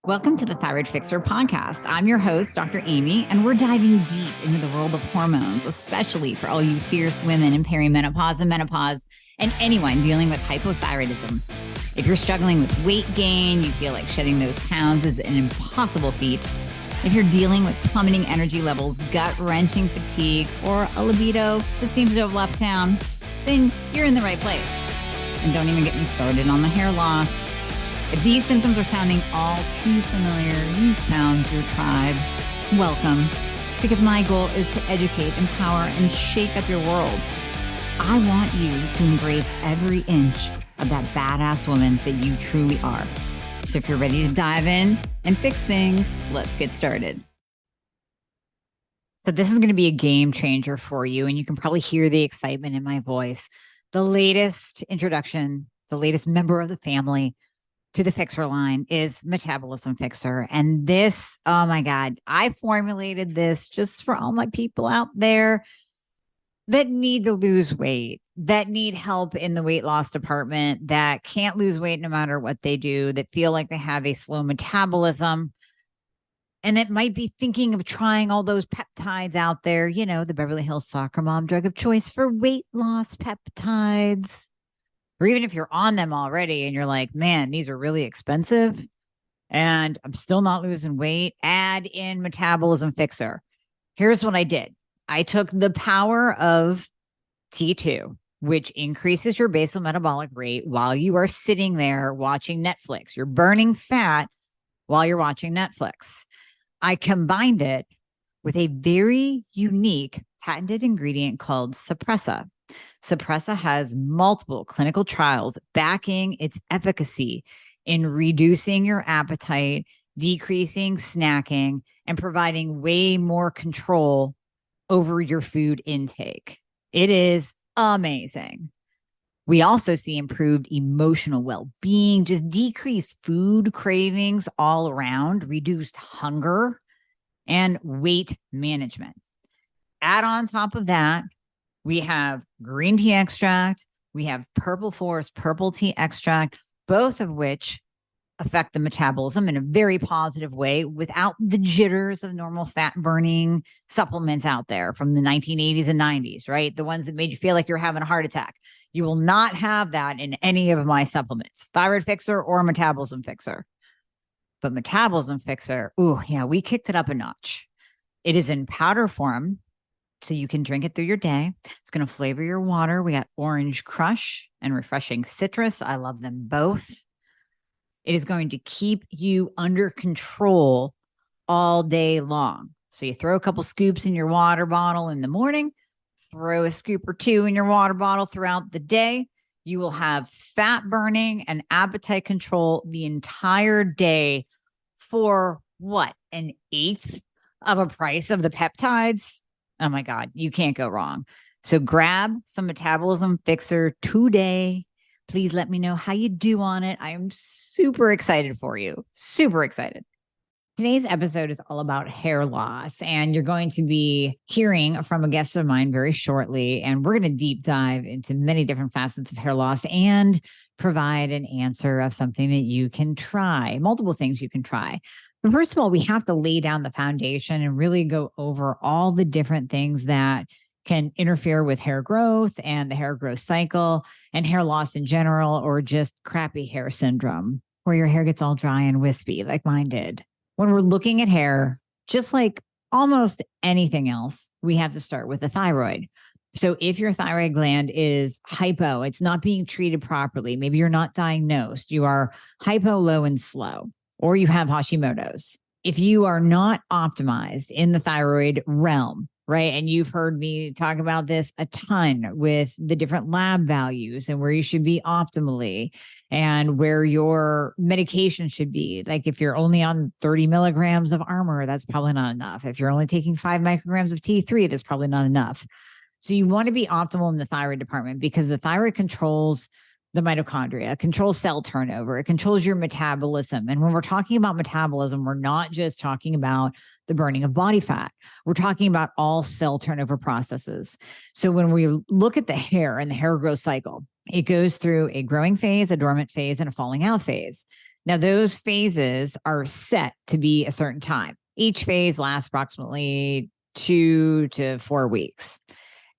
Welcome to the Thyroid Fixer podcast. I'm your host, Dr. Amy, and we're diving deep into the world of hormones, especially for all you fierce women in perimenopause and menopause, and anyone dealing with hypothyroidism. If you're struggling with weight gain, you feel like shedding those pounds is an impossible feat. If you're dealing with plummeting energy levels, gut-wrenching fatigue, or a libido that seems to have left town, then you're in the right place. And don't even get me started on the hair loss. If these symptoms are sounding all too familiar, you found your tribe. Welcome, because my goal is to educate, empower, and shake up your world. I want you to embrace every inch of that badass woman that you truly are. So if you're ready to dive in and fix things, let's get started. So this is going to be a game changer for you, and you can probably hear the excitement in my voice. The latest introduction, the latest member of the family to the Fixer line is Metabolism Fixer. And this, oh my God, I formulated this just for all my people out there that need to lose weight, that need help in the weight loss department, that can't lose weight no matter what they do, that feel like they have a slow metabolism, and that might be thinking of trying all those peptides out there, you know, the Beverly Hills soccer mom drug of choice for weight loss peptides. Or even if you're on them already and you're like, man, these are really expensive and I'm still not losing weight, add in Metabolism Fixer. Here's what I did. I took the power of T2, which increases your basal metabolic rate while you are sitting there watching Netflix. You're burning fat while you're watching Netflix. I combined it with a very unique patented ingredient called Suppressa. Suppressa has multiple clinical trials backing its efficacy in reducing your appetite, decreasing snacking, and providing way more control over your food intake. It is amazing. We also see improved emotional well-being, just decreased food cravings all around, reduced hunger, and weight management. Add on top of that, we have green tea extract, we have purple forest purple tea extract, both of which affect the metabolism in a very positive way without the jitters of normal fat burning supplements out there from the 1980s and 90s, right? The ones that made you feel like you're having a heart attack. You will not have that in any of my supplements, Thyroid Fixer or Metabolism Fixer. But Metabolism Fixer, ooh, yeah, we kicked it up a notch. It is in powder form, so you can drink it through your day. It's going to flavor your water. We got orange crush and refreshing citrus. I love them both. It is going to keep you under control all day long. So you throw a couple scoops in your water bottle in the morning, throw a scoop or two in your water bottle throughout the day. You will have fat burning and appetite control the entire day for what? An eighth of a price of the peptides? Oh my God, you can't go wrong. So grab some Metabolism Fixer today. Please let me know how you do on it. I am super excited for you. Super excited. Today's episode is all about hair loss, and you're going to be hearing from a guest of mine very shortly, and we're going to deep dive into many different facets of hair loss and provide an answer of something that you can try, multiple things you can try. But first of all, we have to lay down the foundation and really go over all the different things that can interfere with hair growth and the hair growth cycle and hair loss in general, or just crappy hair syndrome where your hair gets all dry and wispy like mine did. When we're looking at hair, just like almost anything else, we have to start with the thyroid. So if your thyroid gland is hypo, it's not being treated properly, maybe you're not diagnosed, you are hypo, low, and slow, or you have Hashimoto's. If you are not optimized in the thyroid realm, right? And you've heard me talk about this a ton with the different lab values and where you should be optimally and where your medication should be. Like if you're only on 30 milligrams of Armour, that's probably not enough. If you're only taking 5 micrograms of T3, that's probably not enough. So you want to be optimal in the thyroid department because the thyroid controls the mitochondria, controls cell turnover, it controls your metabolism. And when we're talking about metabolism, we're not just talking about the burning of body fat. We're talking about all cell turnover processes. So when we look at the hair and the hair growth cycle, it goes through a growing phase, a dormant phase, and a falling out phase. Now, those phases are set to be a certain time. Each phase lasts approximately 2 to 4 weeks.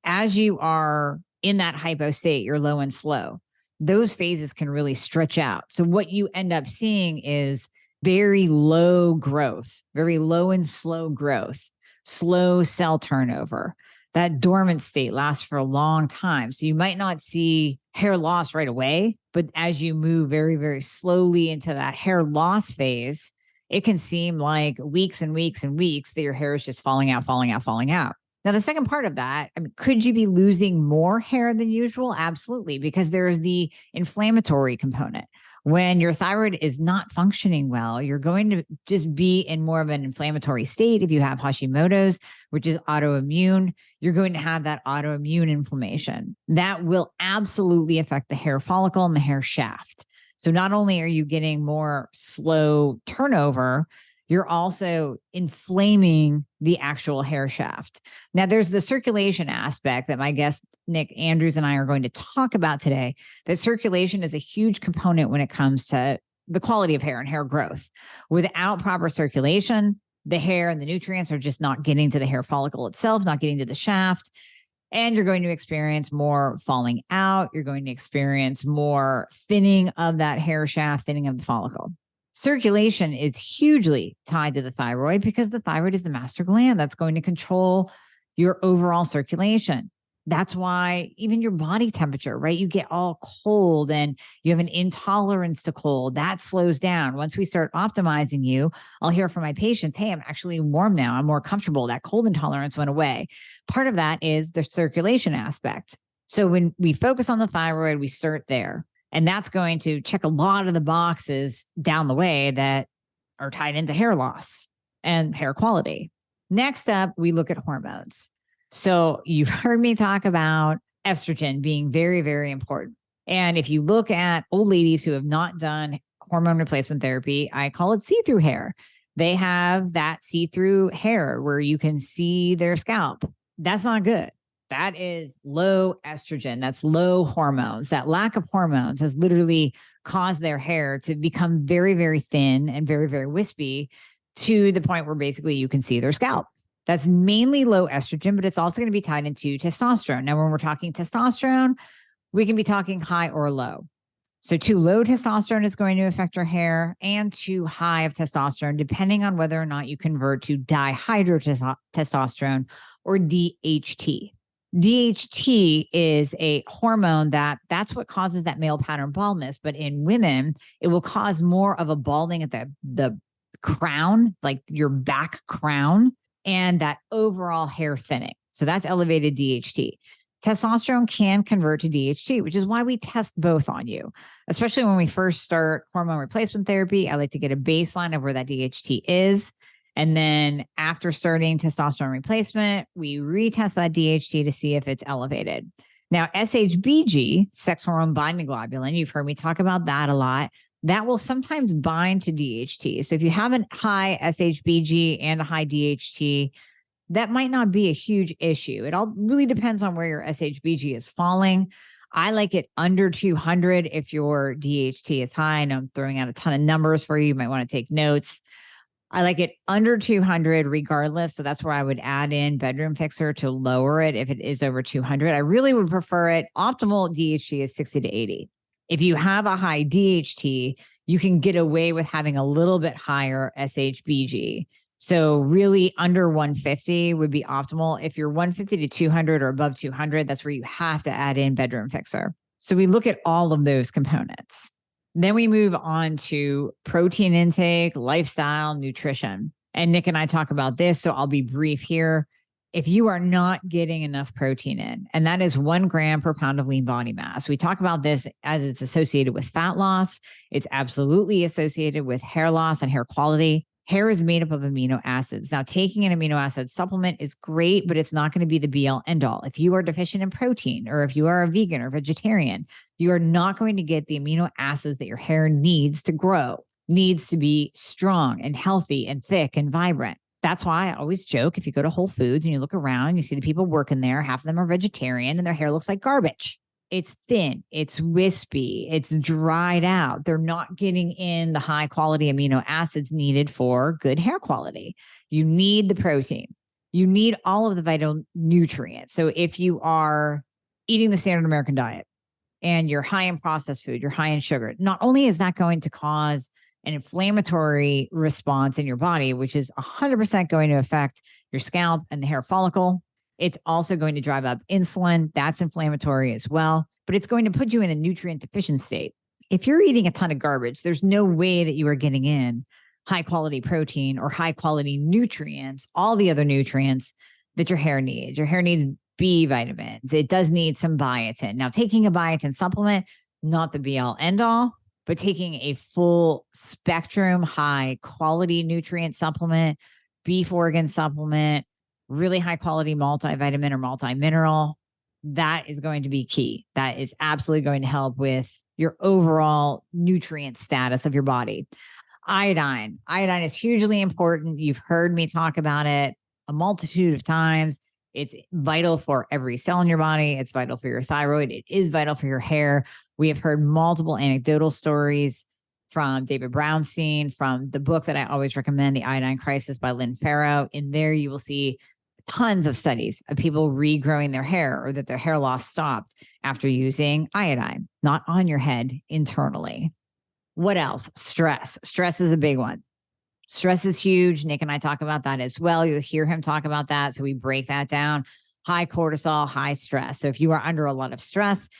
As you are in that hypo state, you're low and slow, those phases can really stretch out. So what you end up seeing is very low growth, very low and slow growth, slow cell turnover. That dormant state lasts for a long time. So you might not see hair loss right away, but as you move very, very slowly into that hair loss phase, it can seem like weeks and weeks and weeks that your hair is just falling out, falling out, falling out. Now, the second part of that, I mean, could you be losing more hair than usual? Absolutely, because there is the inflammatory component. When your thyroid is not functioning well, you're going to just be in more of an inflammatory state. If you have Hashimoto's, which is autoimmune, you're going to have that autoimmune inflammation. That will absolutely affect the hair follicle and the hair shaft. So not only are you getting more slow turnover, you're also inflaming the actual hair shaft. Now, there's the circulation aspect that my guest, Nick Andrews, and I are going to talk about today. That circulation is a huge component when it comes to the quality of hair and hair growth. Without proper circulation, the hair and the nutrients are just not getting to the hair follicle itself, not getting to the shaft. And you're going to experience more falling out. You're going to experience more thinning of that hair shaft, thinning of the follicle. Circulation is hugely tied to the thyroid because the thyroid is the master gland that's going to control your overall circulation. That's why even your body temperature, right? You get all cold and you have an intolerance to cold. That slows down. Once we start optimizing you, I'll hear from my patients, hey, I'm actually warm now. I'm more comfortable. That cold intolerance went away. Part of that is the circulation aspect. So when we focus on the thyroid, we start there. And that's going to check a lot of the boxes down the way that are tied into hair loss and hair quality. Next up, we look at hormones. So you've heard me talk about estrogen being very, very important. And if you look at old ladies who have not done hormone replacement therapy, I call it see-through hair. They have that see-through hair where you can see their scalp. That's not good. That is low estrogen. That's low hormones. That lack of hormones has literally caused their hair to become very, very thin and very, very wispy to the point where basically you can see their scalp. That's mainly low estrogen, but it's also going to be tied into testosterone. Now, when we're talking testosterone, we can be talking high or low. So too low testosterone is going to affect your hair, and too high of testosterone, depending on whether or not you convert to dihydrotestosterone or DHT. DHT is a hormone that's what causes that male pattern baldness. But in women, it will cause more of a balding at the crown, like your back crown, and that overall hair thinning. So that's elevated DHT. Testosterone can convert to DHT, which is why we test both on you, especially when we first start hormone replacement therapy. I like to get a baseline of where that DHT is. And then after starting testosterone replacement, we retest that DHT to see if it's elevated. Now, SHBG, sex hormone binding globulin, you've heard me talk about that a lot. That will sometimes bind to DHT. So if you have a high SHBG and a high DHT, that might not be a huge issue. It all really depends on where your SHBG is falling. I like it under 200 if your DHT is high. I know I'm throwing out a ton of numbers for you. You might want to take notes. I like it under 200 regardless. So that's where I would add in Bedroom Fixer to lower it if it is over 200. I really would prefer it. Optimal DHT is 60 to 80. If you have a high DHT, you can get away with having a little bit higher SHBG. So really under 150 would be optimal. If you're 150 to 200 or above 200, that's where you have to add in Bedroom Fixer. So we look at all of those components. Then we move on to protein intake, lifestyle, nutrition. And Nick and I talk about this, so I'll be brief here. If you are not getting enough protein in, and that is 1 gram per pound of lean body mass, we talk about this as it's associated with fat loss. It's absolutely associated with hair loss and hair quality. Hair is made up of amino acids. Now, taking an amino acid supplement is great, but it's not going to be the be all end all. If you are deficient in protein, or if you are a vegan or vegetarian, you are not going to get the amino acids that your hair needs to grow, needs to be strong and healthy and thick and vibrant. That's why I always joke, if you go to Whole Foods and you look around, you see the people working there, half of them are vegetarian and their hair looks like garbage. It's thin, it's wispy, it's dried out. They're not getting in the high quality amino acids needed for good hair quality. You need the protein. You need all of the vital nutrients. So if you are eating the standard American diet and you're high in processed food, you're high in sugar, not only is that going to cause an inflammatory response in your body, which is 100% going to affect your scalp and the hair follicle, it's also going to drive up insulin. That's inflammatory as well, but it's going to put you in a nutrient deficient state. If you're eating a ton of garbage, there's no way that you are getting in high quality protein or high quality nutrients, all the other nutrients that your hair needs. Your hair needs B vitamins. It does need some biotin. Now, taking a biotin supplement, not the be all end all, but taking a full spectrum, high quality nutrient supplement, beef organ supplement, really high quality multivitamin or multimineral, that is going to be key. That is absolutely going to help with your overall nutrient status of your body. Iodine. Iodine is hugely important. You've heard me talk about it a multitude of times. It's vital for every cell in your body. It's vital for your thyroid. It is vital for your hair. We have heard multiple anecdotal stories from David Brownstein, from the book that I always recommend, The Iodine Crisis by Lynn Farrow. In there, you will see tons of studies of people regrowing their hair or that their hair loss stopped after using iodine, not on your head, internally. What else? Stress. Stress is a big one. Stress is huge. Nick and I talk about that as well. You'll hear him talk about that. So we break that down. High cortisol, high stress. So if you are under a lot of stress,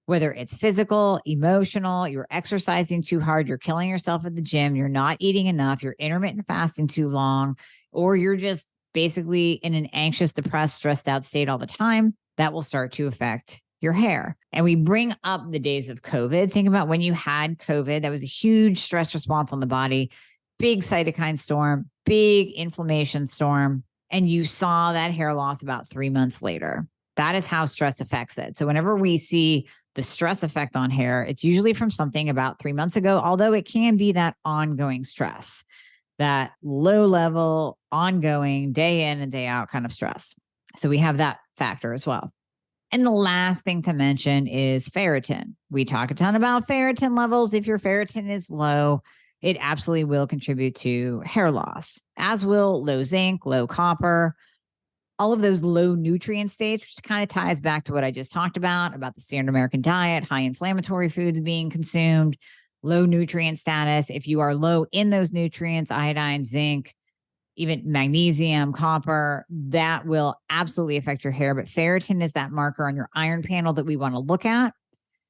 whether it's physical, emotional, you're exercising too hard, you're killing yourself at the gym, you're not eating enough, you're intermittent fasting too long, or you're just basically in an anxious, depressed, stressed out state all the time, that will start to affect your hair. And we bring up the days of COVID. Think about when you had COVID, that was a huge stress response on the body, big cytokine storm, big inflammation storm, and you saw that hair loss about 3 months later. That is how stress affects it. So whenever we see the stress effect on hair, it's usually from something about 3 months ago, although it can be that ongoing stress, that low level, ongoing, day in and day out kind of stress. So we have that factor as well. And the last thing to mention is ferritin. We talk a ton about ferritin levels. If your ferritin is low, it absolutely will contribute to hair loss, as will low zinc, low copper, all of those low nutrient states, which kind of ties back to what I just talked about the standard American diet, high inflammatory foods being consumed, low nutrient status. If you are low in those nutrients, iodine, zinc, even magnesium, copper, that will absolutely affect your hair. But ferritin is that marker on your iron panel that we want to look at.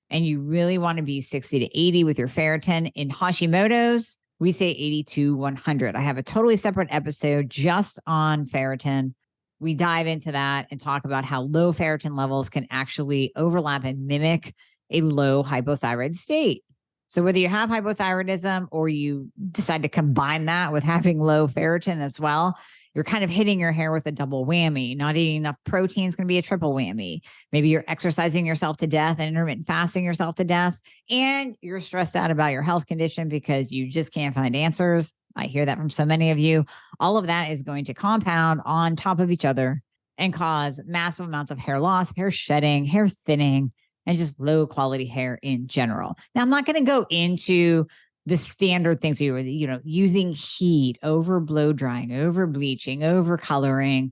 And you really want to be 60 to 80 with your ferritin. In Hashimoto's, we say 80 to 100. I have a totally separate episode just on ferritin. We dive into that and talk about how low ferritin levels can actually overlap and mimic a low hypothyroid state. So whether you have hypothyroidism or you decide to combine that with having low ferritin as well, you're kind of hitting your hair with a double whammy. Not eating enough protein is going to be a triple whammy. Maybe you're exercising yourself to death and intermittent fasting yourself to death, and you're stressed out about your health condition because you just can't find answers. I hear that from so many of you. All of that is going to compound on top of each other and cause massive amounts of hair loss, hair shedding, hair thinning, and just low quality hair in general. Now, I'm not going to go into the standard things, using heat, over blow drying, over bleaching, over coloring,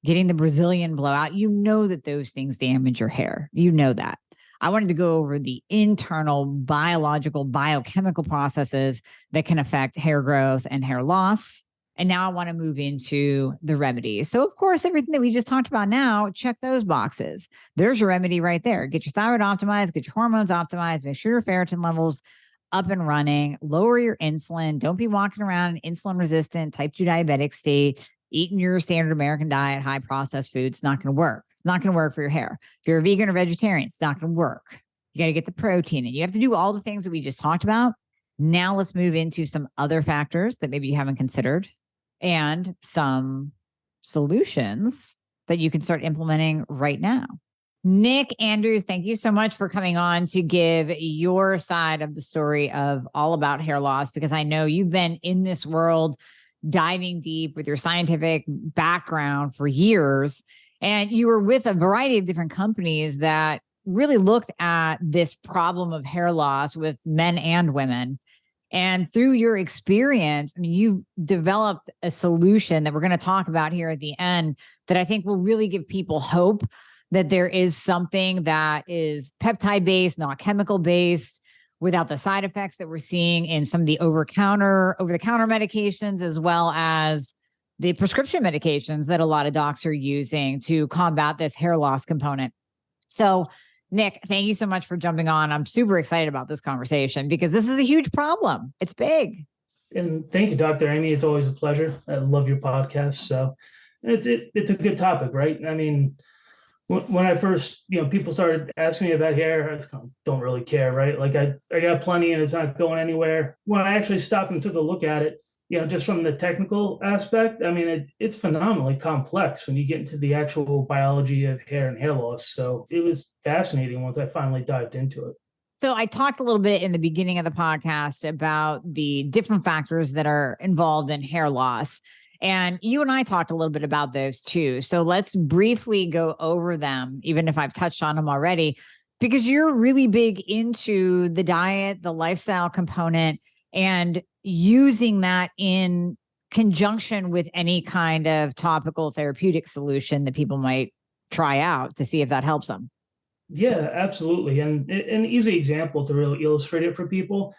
getting the Brazilian blowout. You know that those things damage your hair. You know that. I wanted to go over the internal biological, biochemical processes that can affect hair growth and hair loss. And now I want to move into the remedies. So, of course, everything that we just talked about now, check those boxes. There's your remedy right there. Get your thyroid optimized, get your hormones optimized, make sure your ferritin levels up and running, lower your insulin. Don't be walking around in insulin resistant type 2 diabetic state, eating your standard American diet, high processed food. It's not going to work. It's not going to work for your hair. If you're a vegan or vegetarian, it's not going to work. You got to get the protein in. You have to do all the things that we just talked about. Now let's move into some other factors that maybe you haven't considered and some solutions that you can start implementing right now. Nick Andrews, thank you so much for coming on to give your side of the story of all about hair loss, because I know you've been in this world diving deep with your scientific background for years, and you were with a variety of different companies that really looked at this problem of hair loss with men and women. And through your experience, I mean, you've developed a solution that we're going to talk about here at the end that I think will really give people hope that there is something that is peptide based, not chemical based, without the side effects that we're seeing in some of the over the counter medications, as well as the prescription medications that a lot of docs are using to combat this hair loss component. So, Nick, thank you so much for jumping on. I'm super excited about this conversation because this is a huge problem. It's big. And thank you, Dr. Amy. It's always a pleasure. I love your podcast. So it's a good topic, right? I mean, when I first, people started asking me about hair, I just don't really care, right? Like I got plenty and it's not going anywhere. When I actually stopped and took a look at it, just from the technical aspect, I mean, it's phenomenally complex when you get into the actual biology of hair and hair loss. So it was fascinating once I finally dived into it. So I talked a little bit in the beginning of the podcast about the different factors that are involved in hair loss. And you and I talked a little bit about those too. So let's briefly go over them, even if I've touched on them already, because you're really big into the diet, the lifestyle component, and using that in conjunction with any kind of topical therapeutic solution that people might try out to see if that helps them. Yeah, absolutely. And an easy example to really illustrate it for people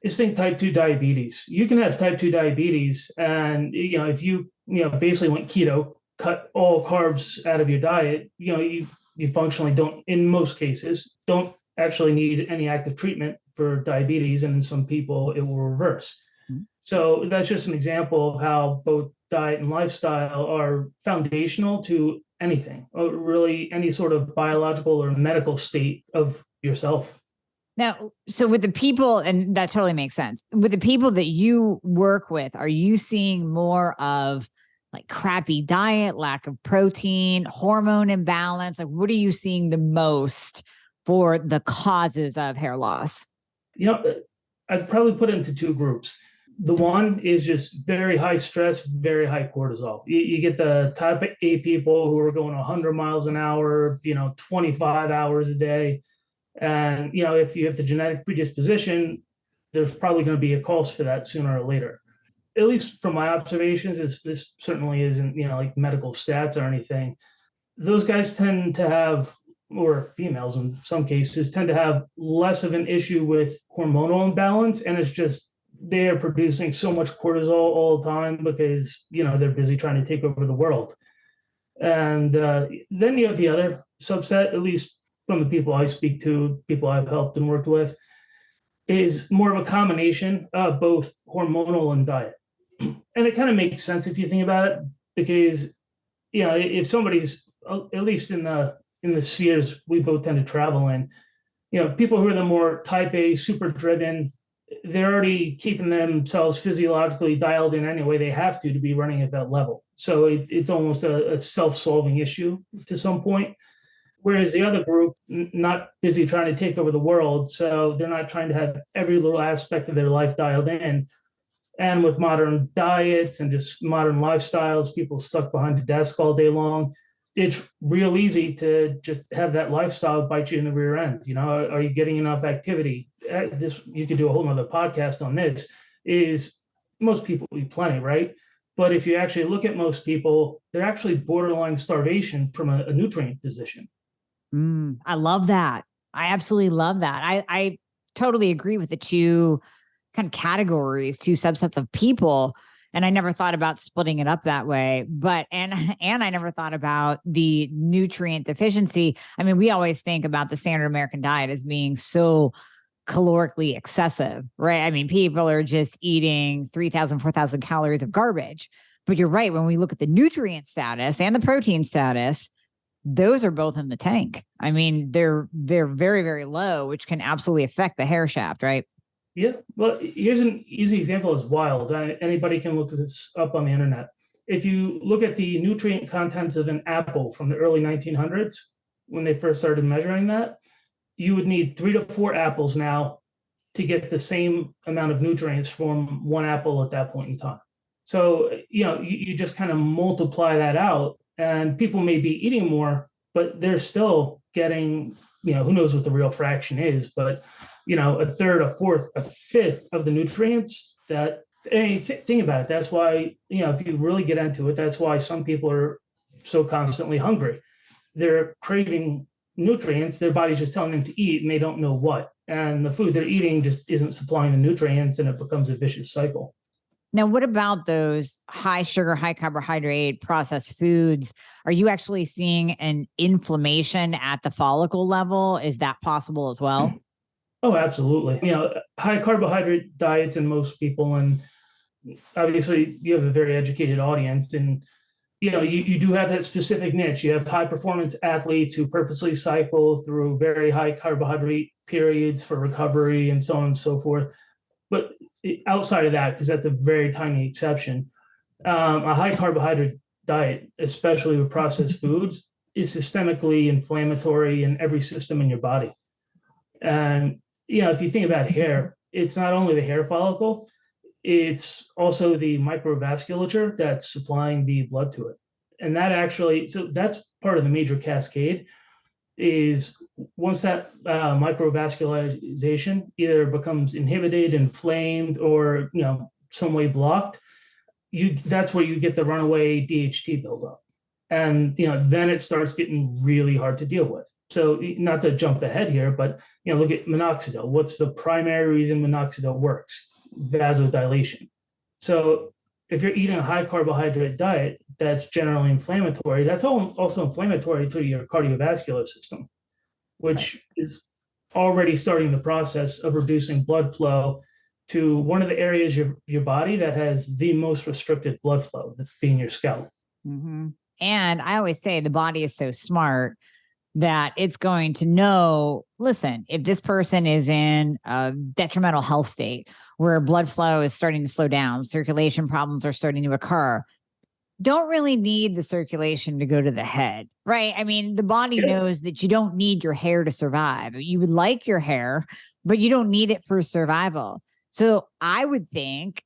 is think type 2 diabetes. You can have type 2 diabetes and, if you, basically went keto, cut all carbs out of your diet, you functionally don't, in most cases, don't actually need any active treatment for diabetes. And in some people, it will reverse. Mm-hmm. So that's just an example of how both diet and lifestyle are foundational to anything, or really any sort of biological or medical state of yourself. Now, so with the people, and that totally makes sense, with the people that you work with, are you seeing more of like crappy diet, lack of protein, hormone imbalance? Like, what are you seeing the most for the causes of hair loss? I'd probably put it into two groups. The one is just very high stress, very high cortisol. You get the type A people who are going 100 miles an hour, 25 hours a day. And, if you have the genetic predisposition, there's probably going to be a cause for that sooner or later. At least from my observations, this certainly isn't, like medical stats or anything. Those guys tend to have, or females in some cases, tend to have less of an issue with hormonal imbalance. And it's just, they are producing so much cortisol all the time because, they're busy trying to take over the world. And then you have the other subset, at least from the people I speak to, people I've helped and worked with, is more of a combination of both hormonal and diet. And it kind of makes sense if you think about it, because, if somebody's, at least in the spheres we both tend to travel in, people who are the more type A, super driven, they're already keeping themselves physiologically dialed in anyway. They have to be running at that level. So it's almost a self-solving issue to some point. Whereas the other group, not busy trying to take over the world. So they're not trying to have every little aspect of their life dialed in. And with modern diets and just modern lifestyles, people stuck behind the desk all day long, it's real easy to just have that lifestyle bite you in the rear end. Are you getting enough activity? You could do a whole nother podcast on this. Is most people eat plenty, right? But if you actually look at most people, they're actually borderline starvation from a nutrient position. I love that. I absolutely love that. I totally agree with the two kind of categories, two subsets of people. And I never thought about splitting it up that way, and I never thought about the nutrient deficiency. I mean, we always think about the standard American diet as being so calorically excessive, right? I mean, people are just eating 3,000, 4,000 calories of garbage. But you're right. When we look at the nutrient status and the protein status, those are both in the tank. I mean, they're very, very low, which can absolutely affect the hair shaft, right? Yeah. Well, here's an easy example. It's wild. Anybody can look this up on the internet. If you look at the nutrient contents of an apple from the early 1900s, when they first started measuring that, you would need 3 to 4 apples now to get the same amount of nutrients from one apple at that point in time. So, you just kind of multiply that out, and people may be eating more, but they're still getting, who knows what the real fraction is, but, a third, a fourth, a fifth of the nutrients that, think about it. That's why, if you really get into it, that's why some people are so constantly hungry. They're craving nutrients. Their body's just telling them to eat and they don't know what. And the food they're eating just isn't supplying the nutrients, and it becomes a vicious cycle. Now, what about those high sugar, high carbohydrate processed foods? Are you actually seeing an inflammation at the follicle level? Is that possible as well? Oh, absolutely. High carbohydrate diets in most people, and obviously you have a very educated audience, and you do have that specific niche. You have high performance athletes who purposely cycle through very high carbohydrate periods for recovery and so on and so forth. But outside of that, because that's a very tiny exception, a high carbohydrate diet, especially with processed foods, is systemically inflammatory in every system in your body. And, if you think about hair, it's not only the hair follicle, it's also the microvasculature that's supplying the blood to it. And so that's part of the major cascade. Is once that microvascularization either becomes inhibited, inflamed, or some way blocked, that's where you get the runaway DHT buildup, and then it starts getting really hard to deal with. So, not to jump ahead here, but look at minoxidil. What's the primary reason minoxidil works? Vasodilation. So if you're eating a high carbohydrate diet that's generally inflammatory, that's also inflammatory to your cardiovascular system, which is already starting the process of reducing blood flow to one of the areas of your body that has the most restricted blood flow, that being your scalp. Mm-hmm. And I always say the body is so smart that it's going to know, listen, if this person is in a detrimental health state where blood flow is starting to slow down, circulation problems are starting to occur, don't really need the circulation to go to the head, right? I mean, the body knows that you don't need your hair to survive. You would like your hair, but you don't need it for survival. So I would think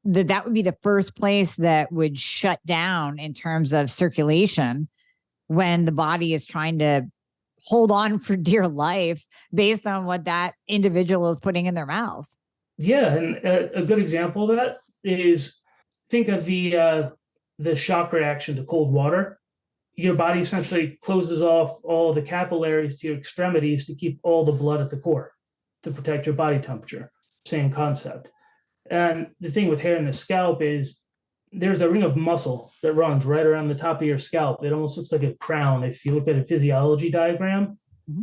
that would be the first place that would shut down in terms of circulation when the body is trying to hold on for dear life based on what that individual is putting in their mouth. Yeah, and a good example of that is, think of the shock reaction to cold water. Your body essentially closes off all the capillaries to your extremities to keep all the blood at the core to protect your body temperature. Same concept. And the thing with hair in the scalp is there's a ring of muscle that runs right around the top of your scalp. It almost looks like a crown if you look at a physiology diagram. Mm-hmm.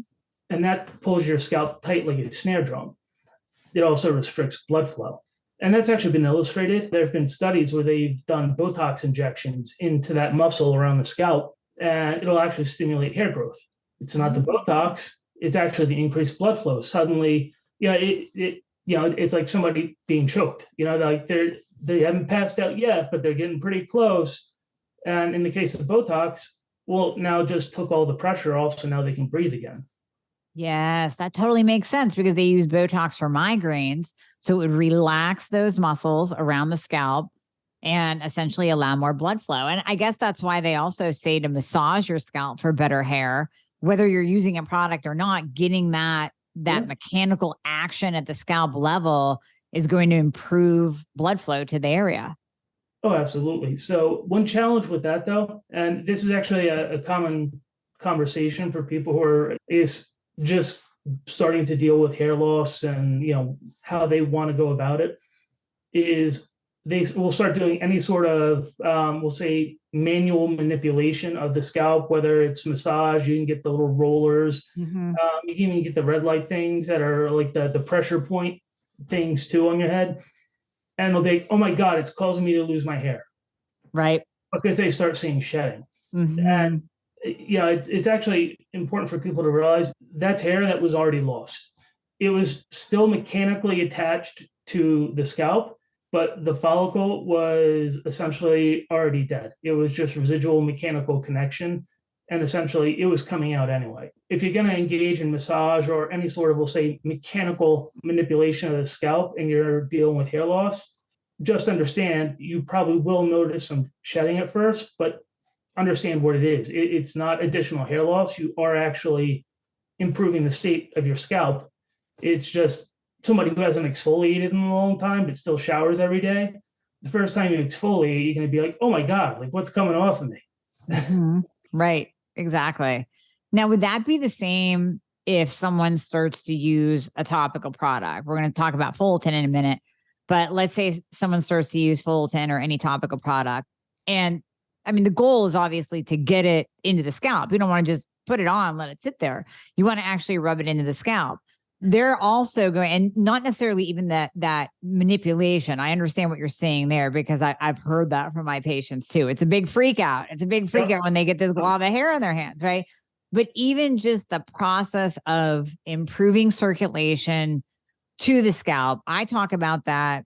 And that pulls your scalp tight like a snare drum. It also restricts blood flow. And that's actually been illustrated. There have been studies where they've done Botox injections into that muscle around the scalp, and it'll actually stimulate hair growth. It's not the Botox, it's actually the increased blood flow. Suddenly, it's like somebody being choked. Like they haven't passed out yet, but they're getting pretty close. And in the case of Botox, well, now just took all the pressure off, so now they can breathe again. Yes, that totally makes sense because they use Botox for migraines. So it would relax those muscles around the scalp and essentially allow more blood flow. And I guess that's why they also say to massage your scalp for better hair, whether you're using a product or not. Getting that mechanical action at the scalp level is going to improve blood flow to the area. Oh, absolutely. So one challenge with that, though, and this is actually a common conversation for people is just starting to deal with hair loss and how they want to go about it, is they will start doing any sort of we'll say manual manipulation of the scalp, whether it's massage. You can get the little rollers. Mm-hmm. You can even get the red light things that are like the pressure point things too on your head, and they'll be like, oh my god, it's causing me to lose my hair, right? Because they start seeing shedding. Mm-hmm. And it's actually important for people to realize that's hair that was already lost. It was still mechanically attached to the scalp, but the follicle was essentially already dead. It was just residual mechanical connection, and essentially it was coming out anyway. If you're going to engage in massage or any sort of, we'll say, mechanical manipulation of the scalp and you're dealing with hair loss, just understand you probably will notice some shedding at first, but understand what it is. It's not additional hair loss. You are actually improving the state of your scalp. It's just somebody who hasn't exfoliated in a long time, but still showers every day. The first time you exfoliate, you're going to be like, oh my God, like what's coming off of me? Right. Exactly. Now, would that be the same if someone starts to use a topical product? We're going to talk about Fullerton in a minute, but let's say someone starts to use Fullerton or any topical product. And I mean, the goal is obviously to get it into the scalp. You don't want to just put it on, let it sit there. You want to actually rub it into the scalp. They're also going, and not necessarily even that manipulation. I understand what you're saying there because I've heard that from my patients too. It's a big freak out. It's a big freak out when they get this glob of hair in their hands, right? But even just the process of improving circulation to the scalp, I talk about that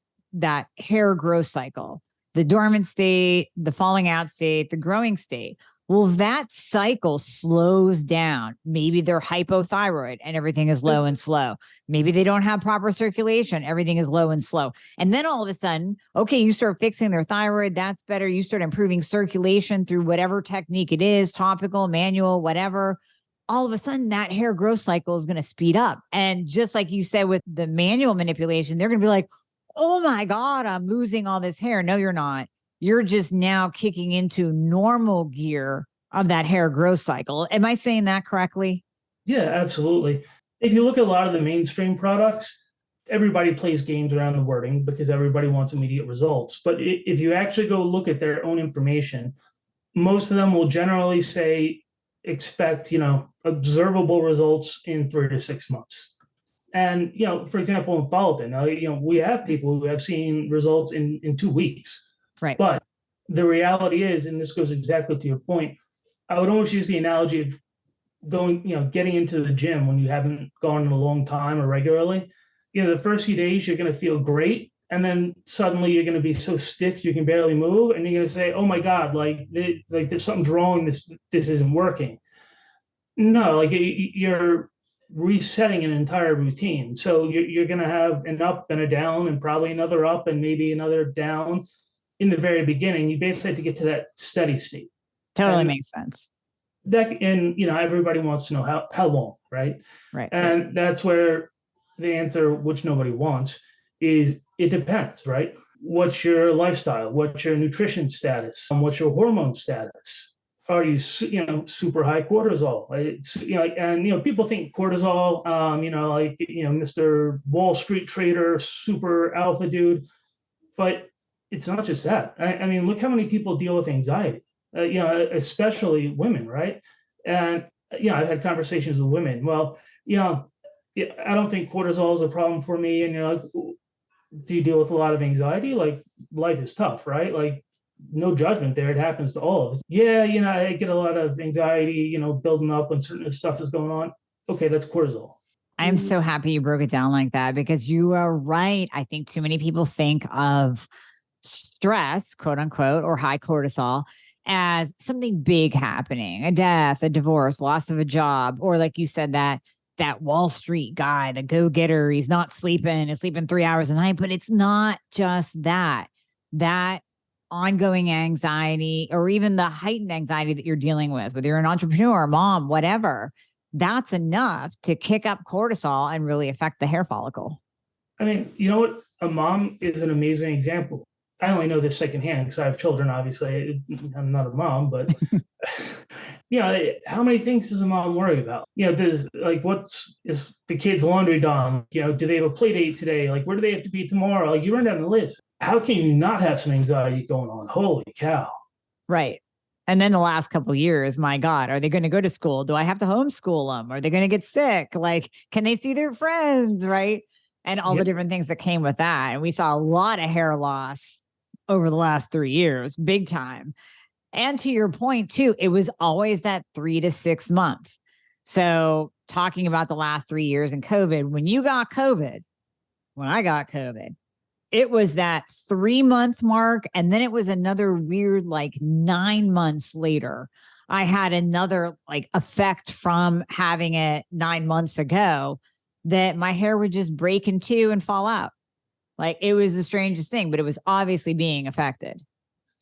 hair growth cycle, the dormant state, the falling out state, the growing state. Well, that cycle slows down. Maybe they're hypothyroid and everything is low and slow. Maybe they don't have proper circulation. Everything is low and slow. And then all of a sudden, okay, you start fixing their thyroid. That's better. You start improving circulation through whatever technique it is, topical, manual, whatever. All of a sudden that hair growth cycle is going to speed up. And just like you said with the manual manipulation, they're going to be like, oh my God, I'm losing all this hair. No, you're not. You're just now kicking into normal gear of that hair growth cycle. Am I saying that correctly? Yeah, absolutely. If you look at a lot of the mainstream products, everybody plays games around the wording because everybody wants immediate results. But if you actually go look at their own information, most of them will generally say, expect, observable results in 3 to 6 months. And, for example, in Fullerton, we have people who have seen results in 2 weeks. Right. But the reality is, and this goes exactly to your point, I would almost use the analogy of getting into the gym when you haven't gone in a long time or regularly. The first few days you're going to feel great. And then suddenly you're going to be so stiff you can barely move. And you're going to say, oh my God, like there's something's wrong. This isn't working. No, like you're resetting an entire routine. So you're going to have an up and a down and probably another up and maybe another down. In the very beginning, you basically have to get to that steady state. Totally makes sense. Everybody wants to know how long, right? Right. And that's where the answer, which nobody wants, is it depends, right? What's your lifestyle? What's your nutrition status? What's your hormone status? Are you super high cortisol? People think cortisol, Mr. Wall Street trader, super alpha dude, but it's not just that. I mean, look how many people deal with anxiety, especially women, right? And, I've had conversations with women. Well, I don't think cortisol is a problem for me. And you're like, do you deal with a lot of anxiety? Like, life is tough, right? Like, no judgment there. It happens to all of us. Yeah, I get a lot of anxiety, building up when certain stuff is going on. Okay, that's cortisol. I'm so happy you broke it down like that because you are right. I think too many people think of stress, quote unquote, or high cortisol as something big happening, a death, a divorce, loss of a job, or like you said, that Wall Street guy, the go-getter, he's not sleeping, he's sleeping 3 hours a night, but it's not just that ongoing anxiety or even the heightened anxiety that you're dealing with, whether you're an entrepreneur, mom, whatever, that's enough to kick up cortisol and really affect the hair follicle. I mean, you know what? A mom is an amazing example. I only know this secondhand because I have children, obviously. I'm not a mom, but how many things does a mom worry about? Is the kid's laundry done? Do they have a play date today? Like, where do they have to be tomorrow? Like, you run down the list. How can you not have some anxiety going on? Holy cow. Right. And then the last couple of years, my God, are they going to go to school? Do I have to homeschool them? Are they going to get sick? Like, can they see their friends? Right. And all the different things that came with that. And we saw a lot of hair loss over the last 3 years, big time. And to your point too, it was always that 3 to 6 months. So talking about the last 3 years in COVID, when I got COVID, it was that 3-month mark. And then it was another weird, 9 months later, I had another effect from having it 9 months ago that my hair would just break in two and fall out. It was the strangest thing, but it was obviously being affected.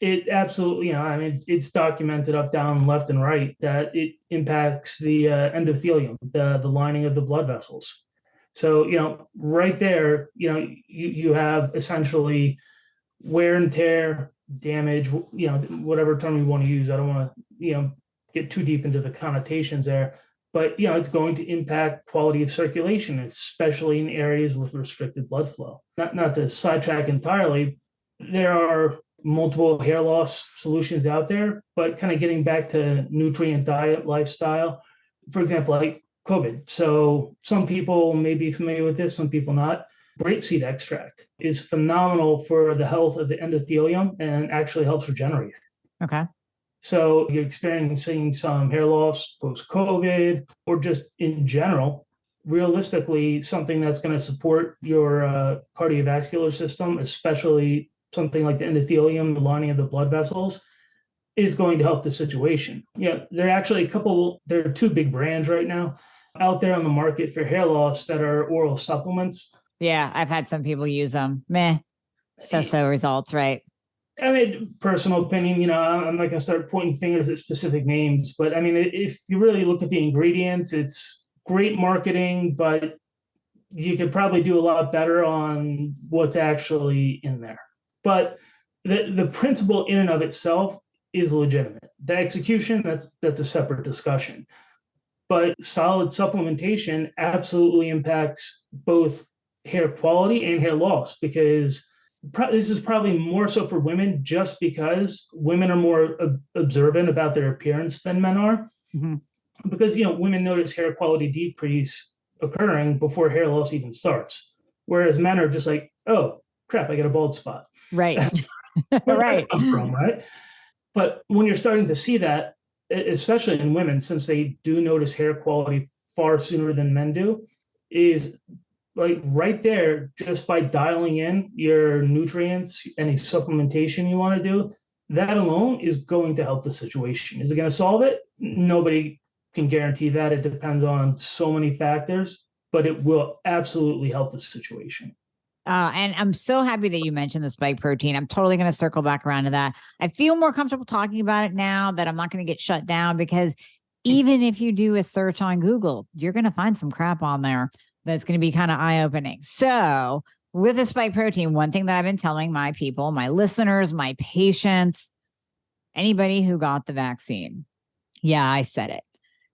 It absolutely, I mean, it's documented up, down, left, and right that it impacts the endothelium, the lining of the blood vessels. So, right there, you have essentially wear and tear, damage, whatever term you want to use. I don't want to, get too deep into the connotations there, but, it's going to impact quality of circulation, especially in areas with restricted blood flow. Not to sidetrack entirely, there are multiple hair loss solutions out there, but kind of getting back to nutrient diet, lifestyle, for example, like COVID. So some people may be familiar with this, some people not. Grapeseed extract is phenomenal for the health of the endothelium and actually helps regenerate. Okay. So you're experiencing some hair loss post-COVID or just in general, realistically, something that's going to support your cardiovascular system, especially something like the endothelium, the lining of the blood vessels, is going to help the situation. Yeah, there are actually there are two big brands right now out there on the market for hair loss that are oral supplements. Yeah, I've had some people use them. Meh. So results, right? I mean, personal opinion, I'm not going to start pointing fingers at specific names, but I mean, if you really look at the ingredients, it's great marketing, but you could probably do a lot better on what's actually in there. But the principle in and of itself is legitimate. The execution, that's a separate discussion. But solid supplementation absolutely impacts both hair quality and hair loss, because this is probably more so for women, just because women are more observant about their appearance than men are. Mm-hmm. Because, women notice hair quality decrease occurring before hair loss even starts. Whereas men are just like, oh, crap, I got a bald spot. Right. Where right. did that come from, right? But when you're starting to see that, especially in women, since they do notice hair quality far sooner than men do, is like right there, just by dialing in your nutrients, any supplementation you want to do, that alone is going to help the situation. Is it going to solve it? Nobody can guarantee that. It depends on so many factors, but it will absolutely help the situation. And I'm so happy that you mentioned the spike protein. I'm totally going to circle back around to that. I feel more comfortable talking about it now that I'm not going to get shut down, because even if you do a search on Google, you're going to find some crap on there that's going to be kind of eye-opening. So with the spike protein, one thing that I've been telling my people, my listeners, my patients, anybody who got the vaccine. Yeah, I said it.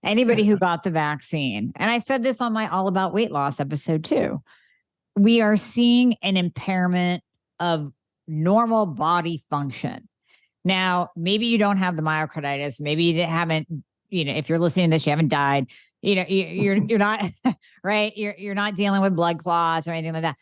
Anybody who got the vaccine. And I said this on my All About Weight Loss episode too. We are seeing an impairment of normal body function. Now, maybe you don't have the myocarditis. Maybe you haven't, if you're listening to this, you haven't died. You're not right. You're not dealing with blood clots or anything like that.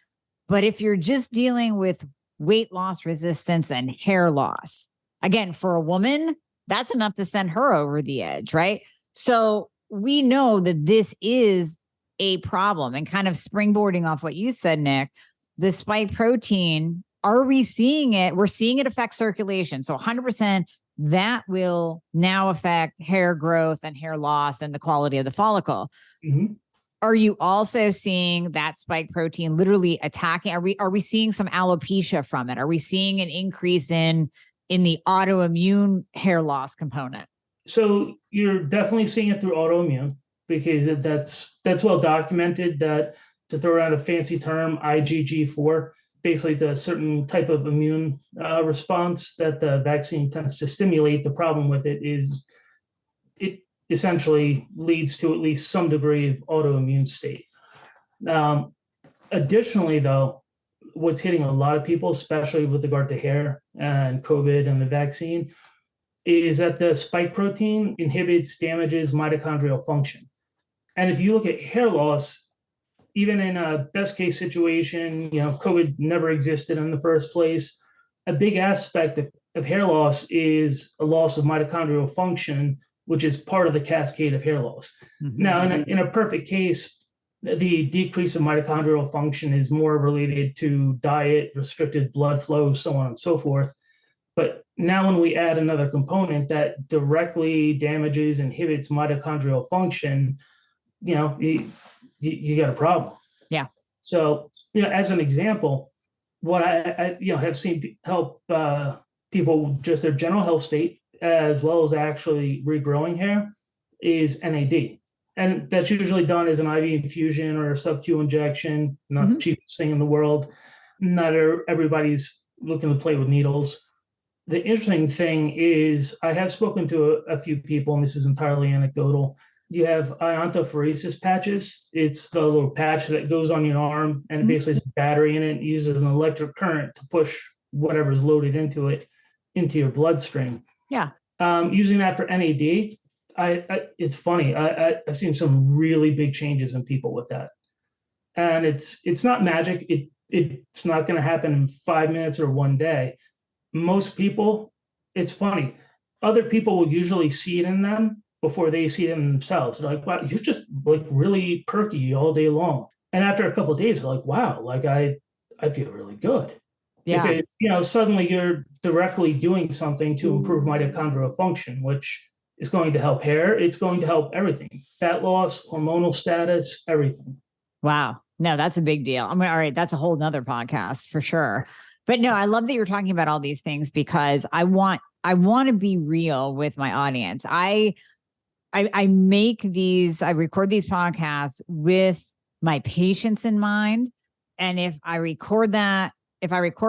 But if you're just dealing with weight loss resistance and hair loss, again, for a woman, that's enough to send her over the edge, right? So we know that this is a problem, and kind of springboarding off what you said, Nick, the spike protein, are we seeing it? We're seeing it affect circulation. So 100% that will now affect hair growth and hair loss and the quality of the follicle. Mm-hmm. Are you also seeing that spike protein literally attacking? Are we seeing some alopecia from it? Are we seeing an increase in the autoimmune hair loss component? So you're definitely seeing it through autoimmune, because that's well documented, that, to throw around a fancy term, IgG4, basically it's a certain type of immune response that the vaccine tends to stimulate. The problem with it is it essentially leads to at least some degree of autoimmune state. Additionally, though, what's hitting a lot of people, especially with regard to hair and COVID and the vaccine, is that the spike protein damages mitochondrial function. And if you look at hair loss, even in a best case situation, COVID never existed in the first place. A big aspect of hair loss is a loss of mitochondrial function, which is part of the cascade of hair loss. Mm-hmm. Now, in a perfect case, the decrease of mitochondrial function is more related to diet, restricted blood flow, so on and so forth. But now when we add another component that directly damages, inhibits mitochondrial function, you got a problem. Yeah. So, as an example, what I have seen help people, just their general health state, as well as actually regrowing hair, is NAD. And that's usually done as an IV infusion or a sub-Q injection, not the cheapest thing in the world. Not everybody's looking to play with needles. The interesting thing is I have spoken to a few people, and this is entirely anecdotal. You have iontophoresis patches. It's the little patch that goes on your arm, and it basically has a battery in it. It uses an electric current to push whatever's loaded into it into your bloodstream. Yeah. Using that for NAD, it's funny. I've seen some really big changes in people with that, and it's not magic. It's not going to happen in 5 minutes or one day. Most people, it's funny. Other people will usually see it in them before they see it in themselves. They're like, wow, you're just like really perky all day long. And after a couple of days, they're like, wow, like I feel really good. Yeah. Because, suddenly you're directly doing something to improve mitochondrial function, which is going to help hair. It's going to help everything, fat loss, hormonal status, everything. Wow. No, that's a big deal. All right. That's a whole nother podcast for sure. But no, I love that you're talking about all these things because I want to be real with my audience. I record these podcasts with my patients in mind. And if I record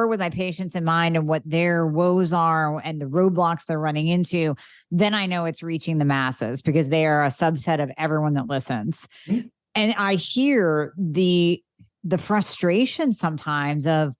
with my patients in mind and what their woes are and the roadblocks they're running into, then I know it's reaching the masses because they are a subset of everyone that listens. Mm-hmm. And I hear the frustration sometimes of,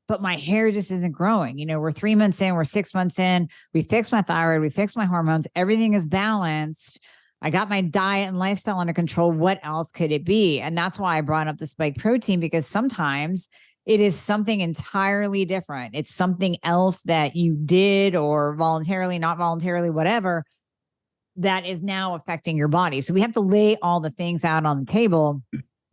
but my hair just isn't growing. We're 3 months in, we're 6 months in, we fixed my thyroid, we fixed my hormones, everything is balanced. I got my diet and lifestyle under control. What else could it be? And that's why I brought up the spike protein, because sometimes it is something entirely different. It's something else that you did or voluntarily, not voluntarily, whatever, that is now affecting your body. So we have to lay all the things out on the table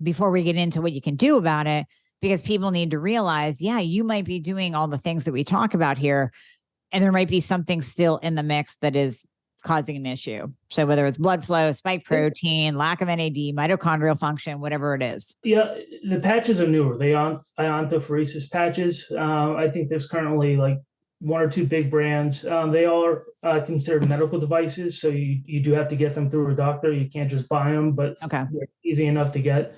before we get into what you can do about it, because people need to realize, yeah, you might be doing all the things that we talk about here, and there might be something still in the mix that is causing an issue. So whether it's blood flow, spike protein, lack of NAD, mitochondrial function, whatever it is. Yeah, the patches are newer. They are iontophoresis patches. I think there's currently like one or two big brands. They all are considered medical devices, so you do have to get them through a doctor. You can't just buy them, but they're easy enough to get.